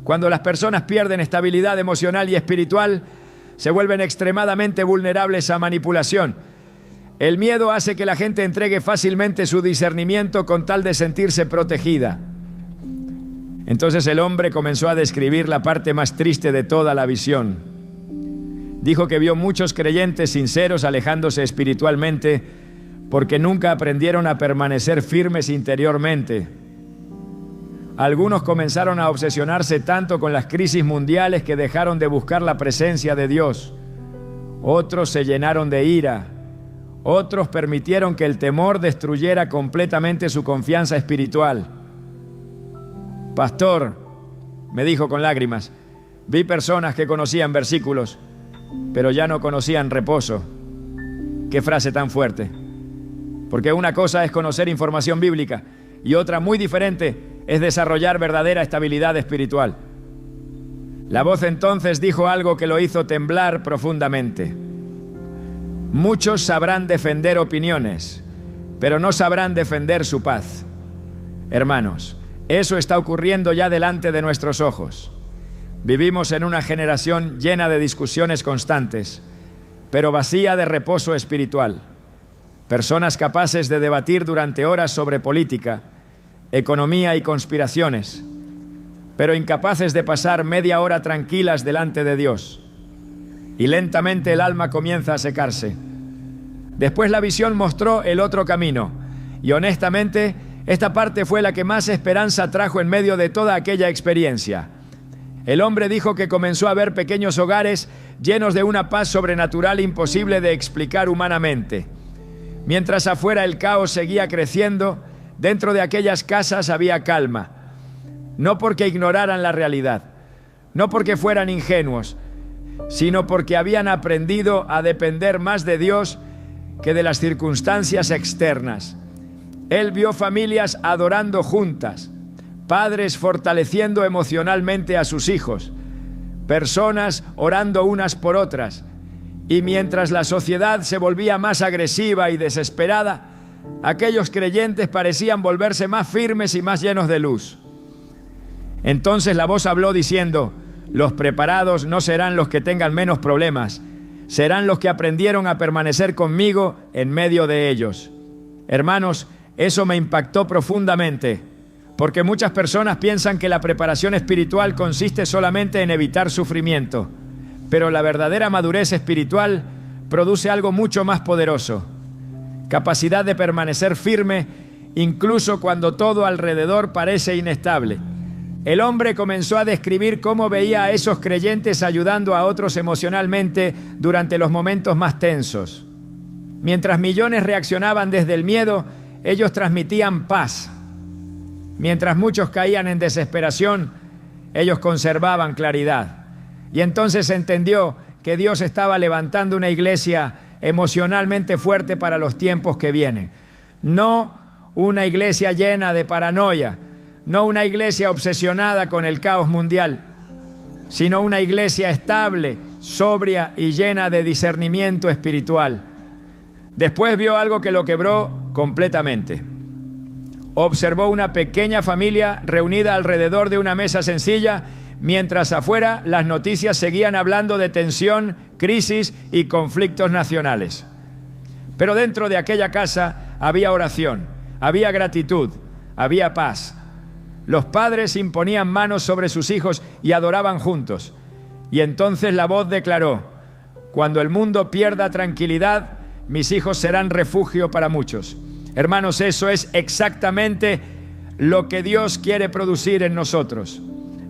Cuando las personas pierden estabilidad emocional y espiritual, se vuelven extremadamente vulnerables a manipulación. El miedo hace que la gente entregue fácilmente su discernimiento con tal de sentirse protegida. Entonces el hombre comenzó a describir la parte más triste de toda la visión. Dijo que vio muchos creyentes sinceros alejándose espiritualmente porque nunca aprendieron a permanecer firmes interiormente. Algunos comenzaron a obsesionarse tanto con las crisis mundiales que dejaron de buscar la presencia de Dios. Otros se llenaron de ira. Otros permitieron que el temor destruyera completamente su confianza espiritual. Pastor, me dijo con lágrimas, vi personas que conocían versículos, pero ya no conocían reposo. Qué frase tan fuerte. Porque una cosa es conocer información bíblica y otra muy diferente es desarrollar verdadera estabilidad espiritual. La voz entonces dijo algo que lo hizo temblar profundamente. Muchos sabrán defender opiniones, pero no sabrán defender su paz. Hermanos, eso está ocurriendo ya delante de nuestros ojos. Vivimos en una generación llena de discusiones constantes, pero vacía de reposo espiritual. Personas capaces de debatir durante horas sobre política, economía y conspiraciones, pero incapaces de pasar media hora tranquilas delante de Dios. Y lentamente el alma comienza a secarse. Después la visión mostró el otro camino, y honestamente, esta parte fue la que más esperanza trajo en medio de toda aquella experiencia. El hombre dijo que comenzó a ver pequeños hogares llenos de una paz sobrenatural imposible de explicar humanamente. Mientras afuera el caos seguía creciendo, dentro de aquellas casas había calma. No porque ignoraran la realidad, no porque fueran ingenuos, sino porque habían aprendido a depender más de Dios que de las circunstancias externas. Él vio familias adorando juntas, padres fortaleciendo emocionalmente a sus hijos, personas orando unas por otras, y mientras la sociedad se volvía más agresiva y desesperada, aquellos creyentes parecían volverse más firmes y más llenos de luz. Entonces la voz habló diciendo: los preparados no serán los que tengan menos problemas, serán los que aprendieron a permanecer conmigo en medio de ellos. Hermanos, eso me impactó profundamente, porque muchas personas piensan que la preparación espiritual consiste solamente en evitar sufrimiento, pero la verdadera madurez espiritual produce algo mucho más poderoso: capacidad de permanecer firme incluso cuando todo alrededor parece inestable. El hombre comenzó a describir cómo veía a esos creyentes ayudando a otros emocionalmente durante los momentos más tensos. Mientras millones reaccionaban desde el miedo, ellos transmitían paz. Mientras muchos caían en desesperación, ellos conservaban claridad. Y entonces entendió que Dios estaba levantando una iglesia emocionalmente fuerte para los tiempos que vienen. No una iglesia llena de paranoia, no una iglesia obsesionada con el caos mundial, sino una iglesia estable, sobria y llena de discernimiento espiritual. Después vio algo que lo quebró completamente. Observó una pequeña familia reunida alrededor de una mesa sencilla, mientras afuera las noticias seguían hablando de tensión, crisis y conflictos nacionales. Pero dentro de aquella casa había oración, había gratitud, había paz. Los padres imponían manos sobre sus hijos y adoraban juntos. Y entonces la voz declaró: cuando el mundo pierda tranquilidad, mis hijos serán refugio para muchos. Hermanos, eso es exactamente lo que Dios quiere producir en nosotros.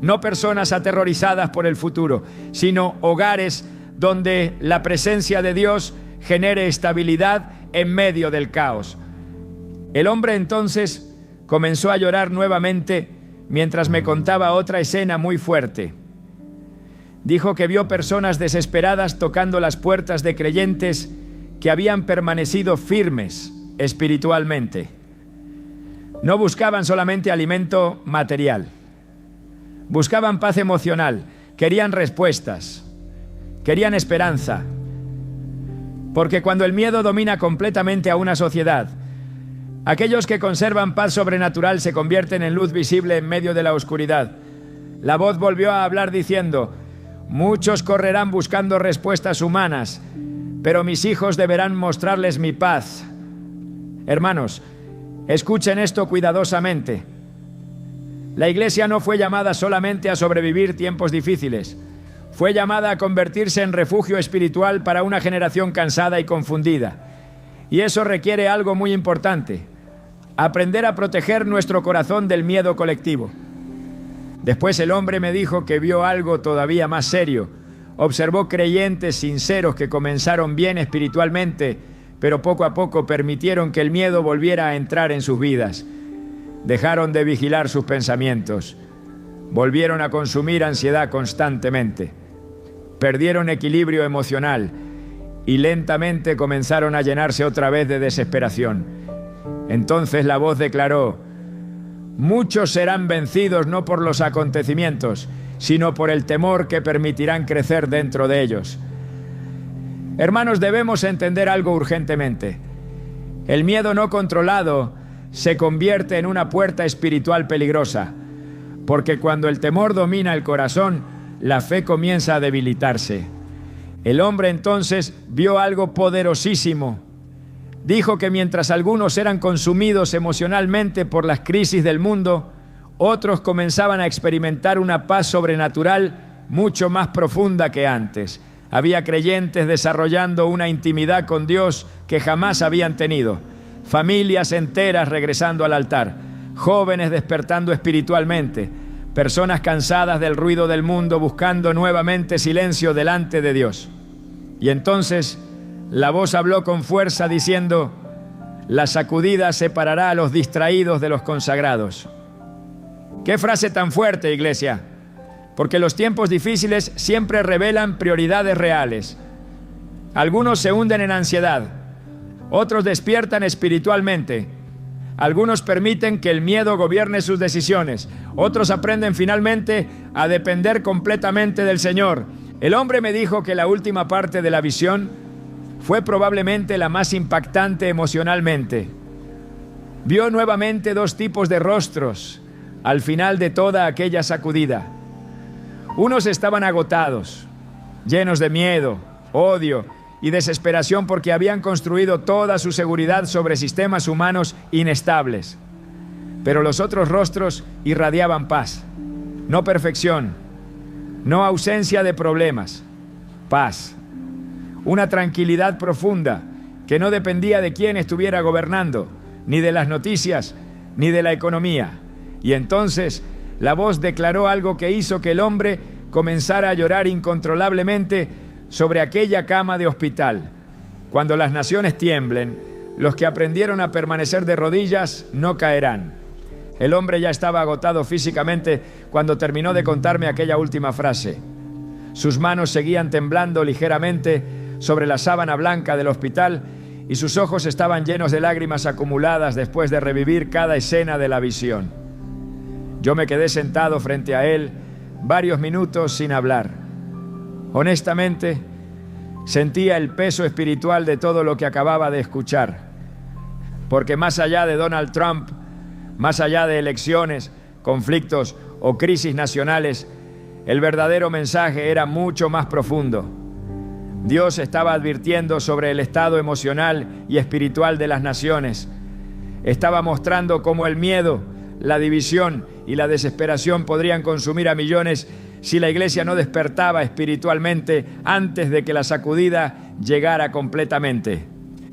No personas aterrorizadas por el futuro, sino hogares donde la presencia de Dios genere estabilidad en medio del caos. El hombre entonces comenzó a llorar nuevamente mientras me contaba otra escena muy fuerte. Dijo que vio personas desesperadas tocando las puertas de creyentes que habían permanecido firmes espiritualmente. No buscaban solamente alimento material, buscaban paz emocional, querían respuestas, querían esperanza. Porque cuando el miedo domina completamente a una sociedad, aquellos que conservan paz sobrenatural se convierten en luz visible en medio de la oscuridad. La voz volvió a hablar diciendo: muchos correrán buscando respuestas humanas, pero mis hijos deberán mostrarles mi paz. Hermanos, escuchen esto cuidadosamente. La iglesia no fue llamada solamente a sobrevivir tiempos difíciles. Fue llamada a convertirse en refugio espiritual para una generación cansada y confundida. Y eso requiere algo muy importante: aprender a proteger nuestro corazón del miedo colectivo. Después el hombre me dijo que vio algo todavía más serio. Observó creyentes sinceros que comenzaron bien espiritualmente, pero poco a poco permitieron que el miedo volviera a entrar en sus vidas. Dejaron de vigilar sus pensamientos. Volvieron a consumir ansiedad constantemente. Perdieron equilibrio emocional y lentamente comenzaron a llenarse otra vez de desesperación. Entonces la voz declaró: muchos serán vencidos no por los acontecimientos, sino por el temor que permitirán crecer dentro de ellos. Hermanos, debemos entender algo urgentemente. El miedo no controlado se convierte en una puerta espiritual peligrosa, porque cuando el temor domina el corazón, la fe comienza a debilitarse. El hombre entonces vio algo poderosísimo. Dijo que mientras algunos eran consumidos emocionalmente por las crisis del mundo, otros comenzaban a experimentar una paz sobrenatural mucho más profunda que antes. Había creyentes desarrollando una intimidad con Dios que jamás habían tenido. Familias enteras regresando al altar. Jóvenes despertando espiritualmente. Personas cansadas del ruido del mundo buscando nuevamente silencio delante de Dios. Y entonces la voz habló con fuerza diciendo: la sacudida separará a los distraídos de los consagrados. ¡Qué frase tan fuerte, iglesia! Porque los tiempos difíciles siempre revelan prioridades reales. Algunos se hunden en ansiedad, otros despiertan espiritualmente. Algunos permiten que el miedo gobierne sus decisiones, otros aprenden finalmente a depender completamente del Señor. El hombre me dijo que la última parte de la visión fue probablemente la más impactante emocionalmente. Vio nuevamente dos tipos de rostros al final de toda aquella sacudida. Unos estaban agotados, llenos de miedo, odio y desesperación porque habían construido toda su seguridad sobre sistemas humanos inestables. Pero los otros rostros irradiaban paz, no perfección, no ausencia de problemas, paz. Una tranquilidad profunda que no dependía de quién estuviera gobernando, ni de las noticias, ni de la economía. Y entonces la voz declaró algo que hizo que el hombre comenzara a llorar incontrolablemente sobre aquella cama de hospital. Cuando las naciones tiemblen, los que aprendieron a permanecer de rodillas no caerán. El hombre ya estaba agotado físicamente cuando terminó de contarme aquella última frase. Sus manos seguían temblando ligeramente sobre la sábana blanca del hospital y sus ojos estaban llenos de lágrimas acumuladas después de revivir cada escena de la visión. Yo me quedé sentado frente a él varios minutos sin hablar. Honestamente, sentía el peso espiritual de todo lo que acababa de escuchar, porque más allá de Donald Trump, más allá de elecciones, conflictos o crisis nacionales, el verdadero mensaje era mucho más profundo. Dios estaba advirtiendo sobre el estado emocional y espiritual de las naciones. Estaba mostrando cómo el miedo, la división y la desesperación podrían consumir a millones si la iglesia no despertaba espiritualmente antes de que la sacudida llegara completamente.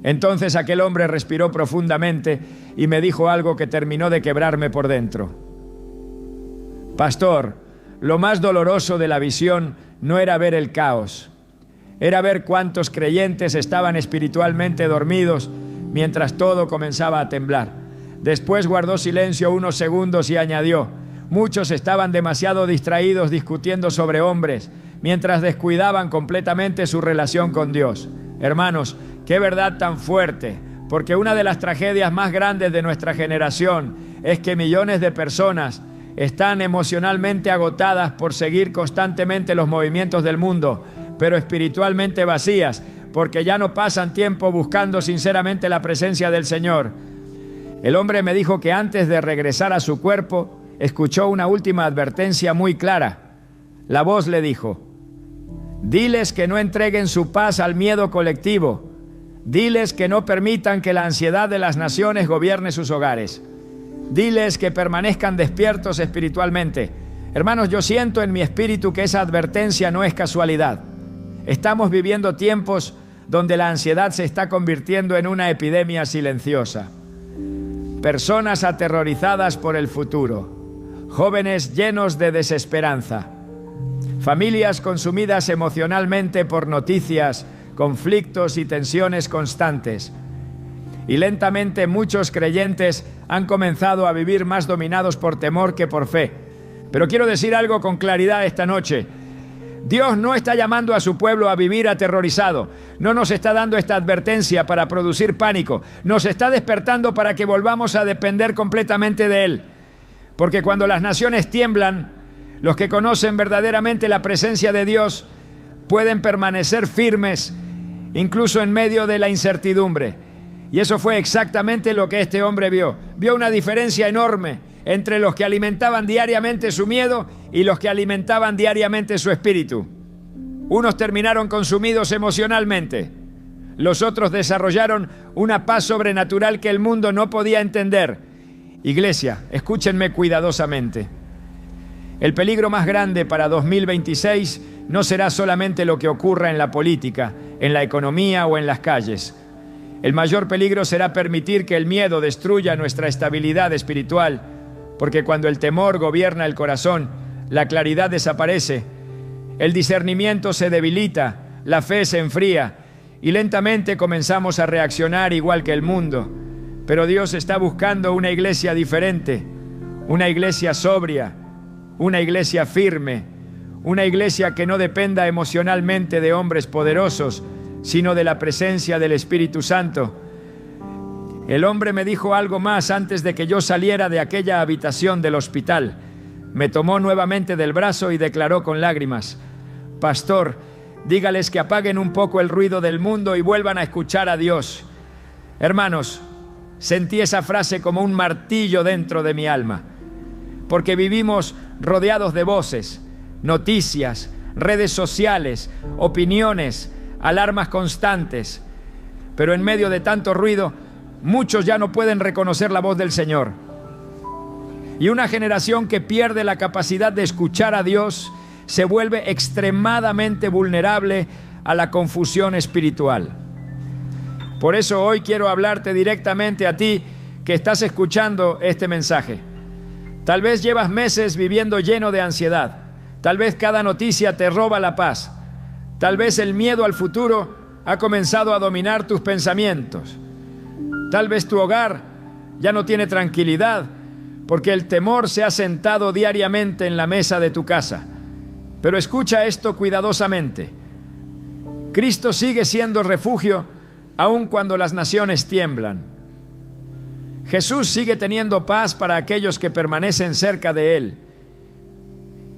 Entonces aquel hombre respiró profundamente y me dijo algo que terminó de quebrarme por dentro. Pastor, lo más doloroso de la visión no era ver el caos, era ver cuántos creyentes estaban espiritualmente dormidos mientras todo comenzaba a temblar. Después guardó silencio unos segundos y añadió: muchos estaban demasiado distraídos discutiendo sobre hombres, mientras descuidaban completamente su relación con Dios. Hermanos, qué verdad tan fuerte, porque una de las tragedias más grandes de nuestra generación es que millones de personas están emocionalmente agotadas por seguir constantemente los movimientos del mundo, pero espiritualmente vacías, porque ya no pasan tiempo buscando sinceramente la presencia del Señor. El hombre me dijo que antes de regresar a su cuerpo, escuchó una última advertencia muy clara. La voz le dijo: diles que no entreguen su paz al miedo colectivo. Diles que no permitan que la ansiedad de las naciones gobierne sus hogares. Diles que permanezcan despiertos espiritualmente. Hermanos, yo siento en mi espíritu que esa advertencia no es casualidad. Estamos viviendo tiempos donde la ansiedad se está convirtiendo en una epidemia silenciosa. Personas aterrorizadas por el futuro, jóvenes llenos de desesperanza, familias consumidas emocionalmente por noticias, conflictos y tensiones constantes. Y lentamente muchos creyentes han comenzado a vivir más dominados por temor que por fe. Pero quiero decir algo con claridad esta noche. Dios no está llamando a su pueblo a vivir aterrorizado. No nos está dando esta advertencia para producir pánico. Nos está despertando para que volvamos a depender completamente de Él. Porque cuando las naciones tiemblan, los que conocen verdaderamente la presencia de Dios pueden permanecer firmes, incluso en medio de la incertidumbre. Y eso fue exactamente lo que este hombre vio. Vio una diferencia enorme entre los que alimentaban diariamente su miedo y los que alimentaban diariamente su espíritu. Unos terminaron consumidos emocionalmente. Los otros desarrollaron una paz sobrenatural que el mundo no podía entender. Iglesia, escúchenme cuidadosamente. El peligro más grande para 2026 no será solamente lo que ocurra en la política, en la economía o en las calles. El mayor peligro será permitir que el miedo destruya nuestra estabilidad espiritual, porque cuando el temor gobierna el corazón, la claridad desaparece, el discernimiento se debilita, la fe se enfría y lentamente comenzamos a reaccionar igual que el mundo. Pero Dios está buscando una iglesia diferente, una iglesia sobria, una iglesia firme, una iglesia que no dependa emocionalmente de hombres poderosos, sino de la presencia del Espíritu Santo. El hombre me dijo algo más antes de que yo saliera de aquella habitación del hospital. Me tomó nuevamente del brazo y declaró con lágrimas: pastor, dígales que apaguen un poco el ruido del mundo y vuelvan a escuchar a Dios. Hermanos, sentí esa frase como un martillo dentro de mi alma, porque vivimos rodeados de voces, noticias, redes sociales, opiniones, alarmas constantes, pero en medio de tanto ruido, muchos ya no pueden reconocer la voz del Señor. Y una generación que pierde la capacidad de escuchar a Dios se vuelve extremadamente vulnerable a la confusión espiritual. Por eso hoy quiero hablarte directamente a ti que estás escuchando este mensaje. Tal vez llevas meses viviendo lleno de ansiedad. Tal vez cada noticia te roba la paz. Tal vez el miedo al futuro ha comenzado a dominar tus pensamientos. Tal vez tu hogar ya no tiene tranquilidad porque el temor se ha sentado diariamente en la mesa de tu casa. Pero escucha esto cuidadosamente. Cristo sigue siendo refugio aun cuando las naciones tiemblan. Jesús sigue teniendo paz para aquellos que permanecen cerca de Él.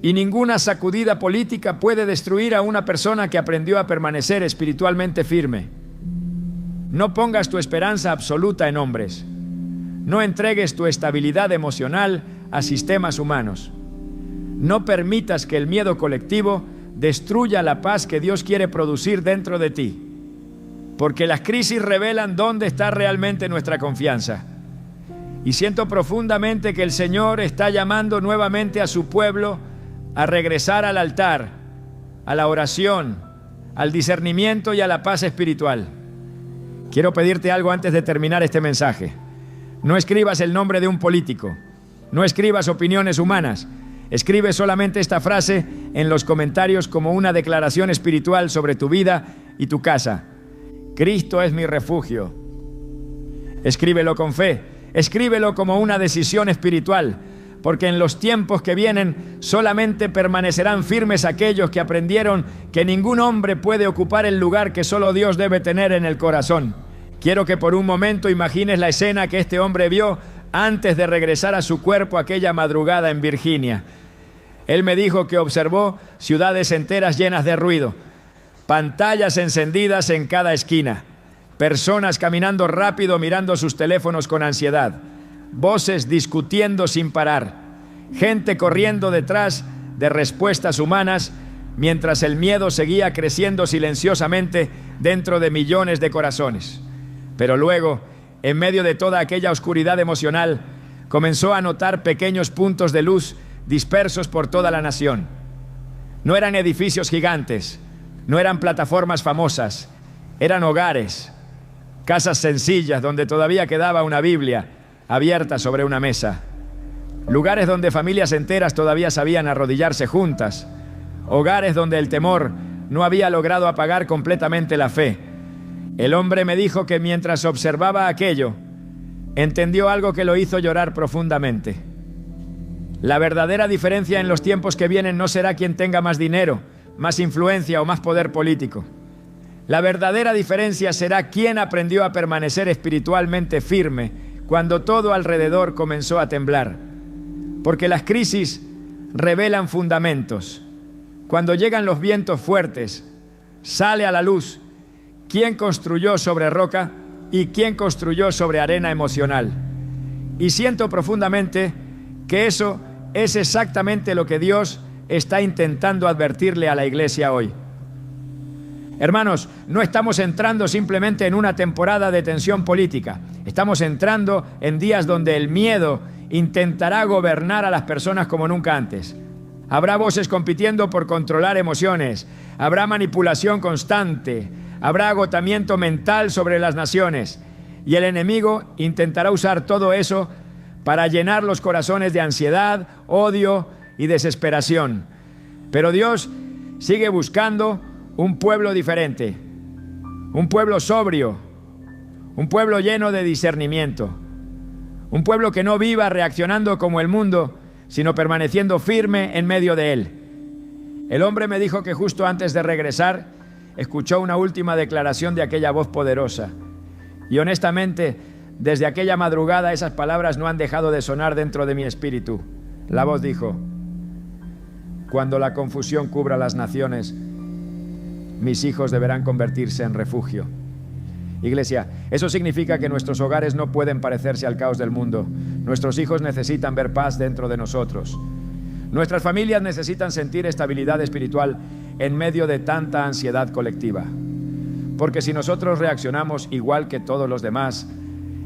Y ninguna sacudida política puede destruir a una persona que aprendió a permanecer espiritualmente firme. No pongas tu esperanza absoluta en hombres. No entregues tu estabilidad emocional a sistemas humanos. No permitas que el miedo colectivo destruya la paz que Dios quiere producir dentro de ti. Porque las crisis revelan dónde está realmente nuestra confianza. Y siento profundamente que el Señor está llamando nuevamente a su pueblo a regresar al altar, a la oración, al discernimiento y a la paz espiritual. Quiero pedirte algo antes de terminar este mensaje. No escribas el nombre de un político, no escribas opiniones humanas, Escribe solamente esta frase en los comentarios como una declaración espiritual sobre tu vida y tu casa. Cristo es mi refugio. Escríbelo con fe, escríbelo como una decisión espiritual, porque en los tiempos que vienen solamente permanecerán firmes aquellos que aprendieron que ningún hombre puede ocupar el lugar que solo Dios debe tener en el corazón. Quiero que por un momento imagines la escena que este hombre vio antes de regresar a su cuerpo aquella madrugada en Virginia. Él me dijo que observó ciudades enteras llenas de ruido, pantallas encendidas en cada esquina, personas caminando rápido mirando sus teléfonos con ansiedad, voces discutiendo sin parar, gente corriendo detrás de respuestas humanas, mientras el miedo seguía creciendo silenciosamente dentro de millones de corazones. Pero luego, en medio de toda aquella oscuridad emocional, comenzó a notar pequeños puntos de luz dispersos por toda la nación. No eran edificios gigantes, no eran plataformas famosas, eran hogares, casas sencillas donde todavía quedaba una Biblia abierta sobre una mesa, lugares donde familias enteras todavía sabían arrodillarse juntas, hogares donde el temor no había logrado apagar completamente la fe. El hombre me dijo que mientras observaba aquello, entendió algo que lo hizo llorar profundamente. La verdadera diferencia en los tiempos que vienen no será quien tenga más dinero, más influencia o más poder político. La verdadera diferencia será quién aprendió a permanecer espiritualmente firme cuando todo alrededor comenzó a temblar. Porque las crisis revelan fundamentos. Cuando llegan los vientos fuertes, sale a la luz quién construyó sobre roca y quién construyó sobre arena emocional. Y siento profundamente que eso es exactamente lo que Dios está intentando advertirle a la iglesia hoy. Hermanos, no estamos entrando simplemente en una temporada de tensión política. Estamos entrando en días donde el miedo intentará gobernar a las personas como nunca antes. Habrá voces compitiendo por controlar emociones. Habrá manipulación constante. Habrá agotamiento mental sobre las naciones. Y el enemigo intentará usar todo eso para llenar los corazones de ansiedad, odio y desesperación. Pero Dios sigue buscando un pueblo diferente, un pueblo sobrio, un pueblo lleno de discernimiento, un pueblo que no viva reaccionando como el mundo, sino permaneciendo firme en medio de él. El hombre me dijo que justo antes de regresar, escuchó una última declaración de aquella voz poderosa. Y honestamente, desde aquella madrugada esas palabras no han dejado de sonar dentro de mi espíritu. La voz dijo: cuando la confusión cubra las naciones, mis hijos deberán convertirse en refugio. Iglesia, eso significa que nuestros hogares no pueden parecerse al caos del mundo. Nuestros hijos necesitan ver paz dentro de nosotros. Nuestras familias necesitan sentir estabilidad espiritual en medio de tanta ansiedad colectiva. Porque si nosotros reaccionamos igual que todos los demás,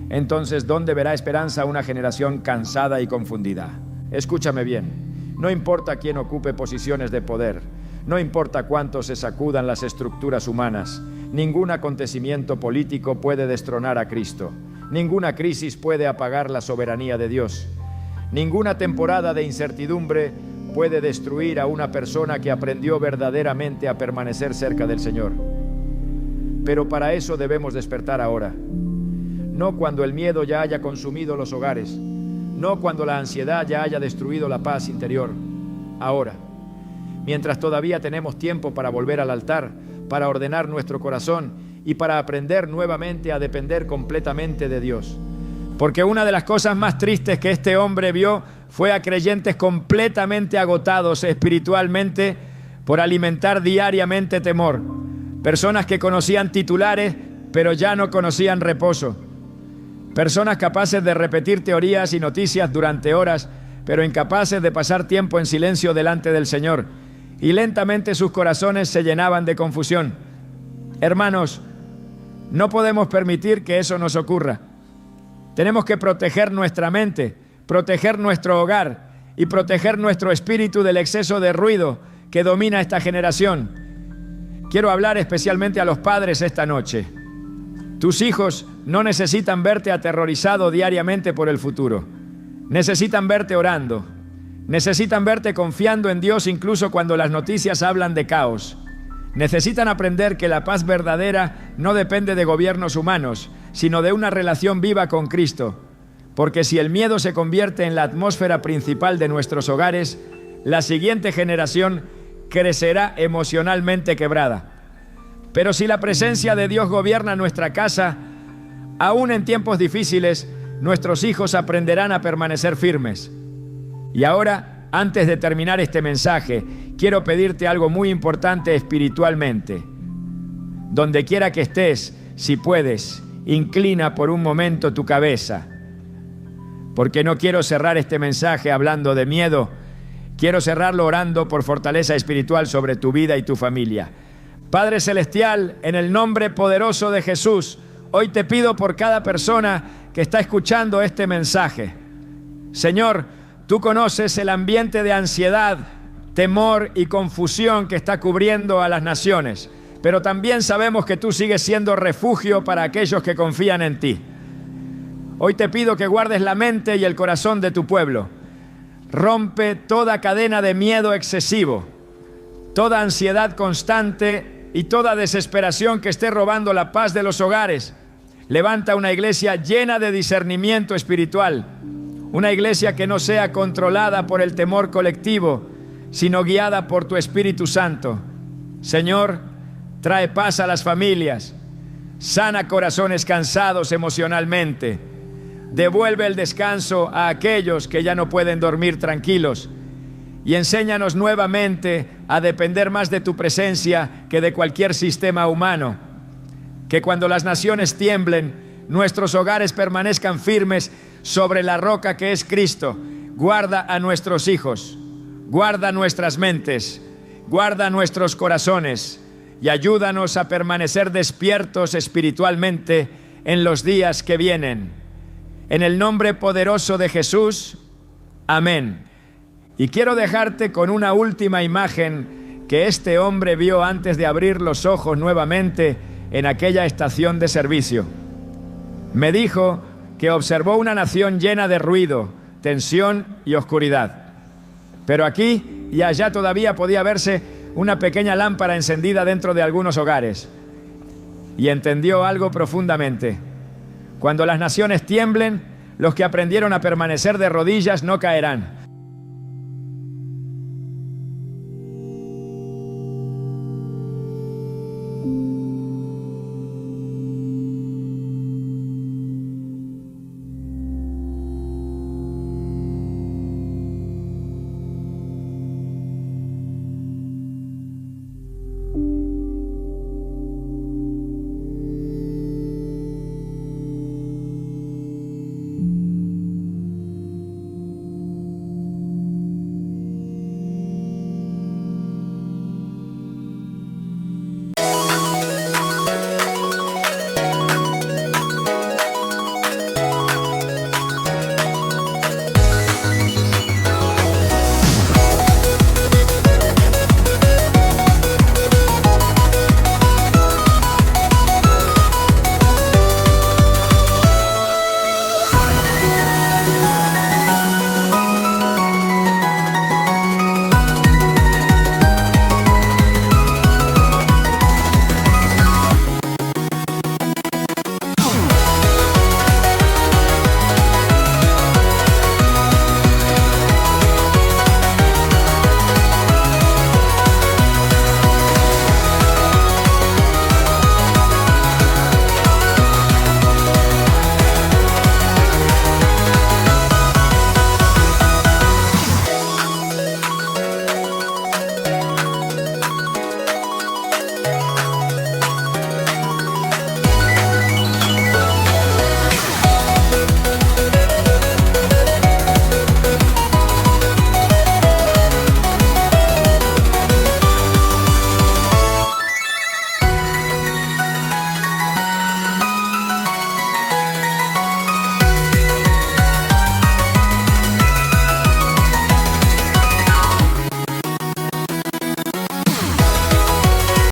entonces ¿dónde verá esperanza una generación cansada y confundida? Escúchame bien, no importa quién ocupe posiciones de poder, no importa cuánto se sacudan las estructuras humanas, ningún acontecimiento político puede destronar a Cristo, ninguna crisis puede apagar la soberanía de Dios, ninguna temporada de incertidumbre puede destruir a una persona que aprendió verdaderamente a permanecer cerca del Señor. Pero para eso debemos despertar ahora. No cuando el miedo ya haya consumido los hogares, no cuando la ansiedad ya haya destruido la paz interior. Ahora, mientras todavía tenemos tiempo para volver al altar, para ordenar nuestro corazón y para aprender nuevamente a depender completamente de Dios. Porque una de las cosas más tristes que este hombre vio fue a creyentes completamente agotados espiritualmente por alimentar diariamente temor. Personas que conocían titulares, pero ya no conocían reposo. Personas capaces de repetir teorías y noticias durante horas, pero incapaces de pasar tiempo en silencio delante del Señor. Y lentamente sus corazones se llenaban de confusión. Hermanos, no podemos permitir que eso nos ocurra. Tenemos que proteger nuestra mente, proteger nuestro hogar y proteger nuestro espíritu del exceso de ruido que domina esta generación. Quiero hablar especialmente a los padres esta noche. Tus hijos no necesitan verte aterrorizado diariamente por el futuro. Necesitan verte orando. Necesitan verte confiando en Dios incluso cuando las noticias hablan de caos. Necesitan aprender que la paz verdadera no depende de gobiernos humanos, sino de una relación viva con Cristo. Porque si el miedo se convierte en la atmósfera principal de nuestros hogares, la siguiente generación crecerá emocionalmente quebrada. Pero si la presencia de Dios gobierna nuestra casa, aún en tiempos difíciles, nuestros hijos aprenderán a permanecer firmes. Y ahora, antes de terminar este mensaje, quiero pedirte algo muy importante espiritualmente. Donde quiera que estés, si puedes, inclina por un momento tu cabeza. Porque no quiero cerrar este mensaje hablando de miedo, quiero cerrarlo orando por fortaleza espiritual sobre tu vida y tu familia. Padre Celestial, en el nombre poderoso de Jesús, hoy te pido por cada persona que está escuchando este mensaje. Señor, tú conoces el ambiente de ansiedad, temor y confusión que está cubriendo a las naciones, pero también sabemos que tú sigues siendo refugio para aquellos que confían en ti. Hoy te pido que guardes la mente y el corazón de tu pueblo. Rompe toda cadena de miedo excesivo, toda ansiedad constante y toda desesperación que esté robando la paz de los hogares. Levanta una iglesia llena de discernimiento espiritual, una iglesia que no sea controlada por el temor colectivo, sino guiada por tu Espíritu Santo. Señor, trae paz a las familias, sana corazones cansados emocionalmente, devuelve el descanso a aquellos que ya no pueden dormir tranquilos y enséñanos nuevamente a depender más de tu presencia que de cualquier sistema humano. Que cuando las naciones tiemblen, nuestros hogares permanezcan firmes sobre la roca que es Cristo. Guarda a nuestros hijos, guarda nuestras mentes, guarda nuestros corazones y ayúdanos a permanecer despiertos espiritualmente en los días que vienen. En el nombre poderoso de Jesús, amén. Y quiero dejarte con una última imagen que este hombre vio antes de abrir los ojos nuevamente en aquella estación de servicio. Me dijo que observó una nación llena de ruido, tensión y oscuridad. Pero aquí y allá todavía podía verse una pequeña lámpara encendida dentro de algunos hogares. Y entendió algo profundamente. Cuando las naciones tiemblen, los que aprendieron a permanecer de rodillas no caerán.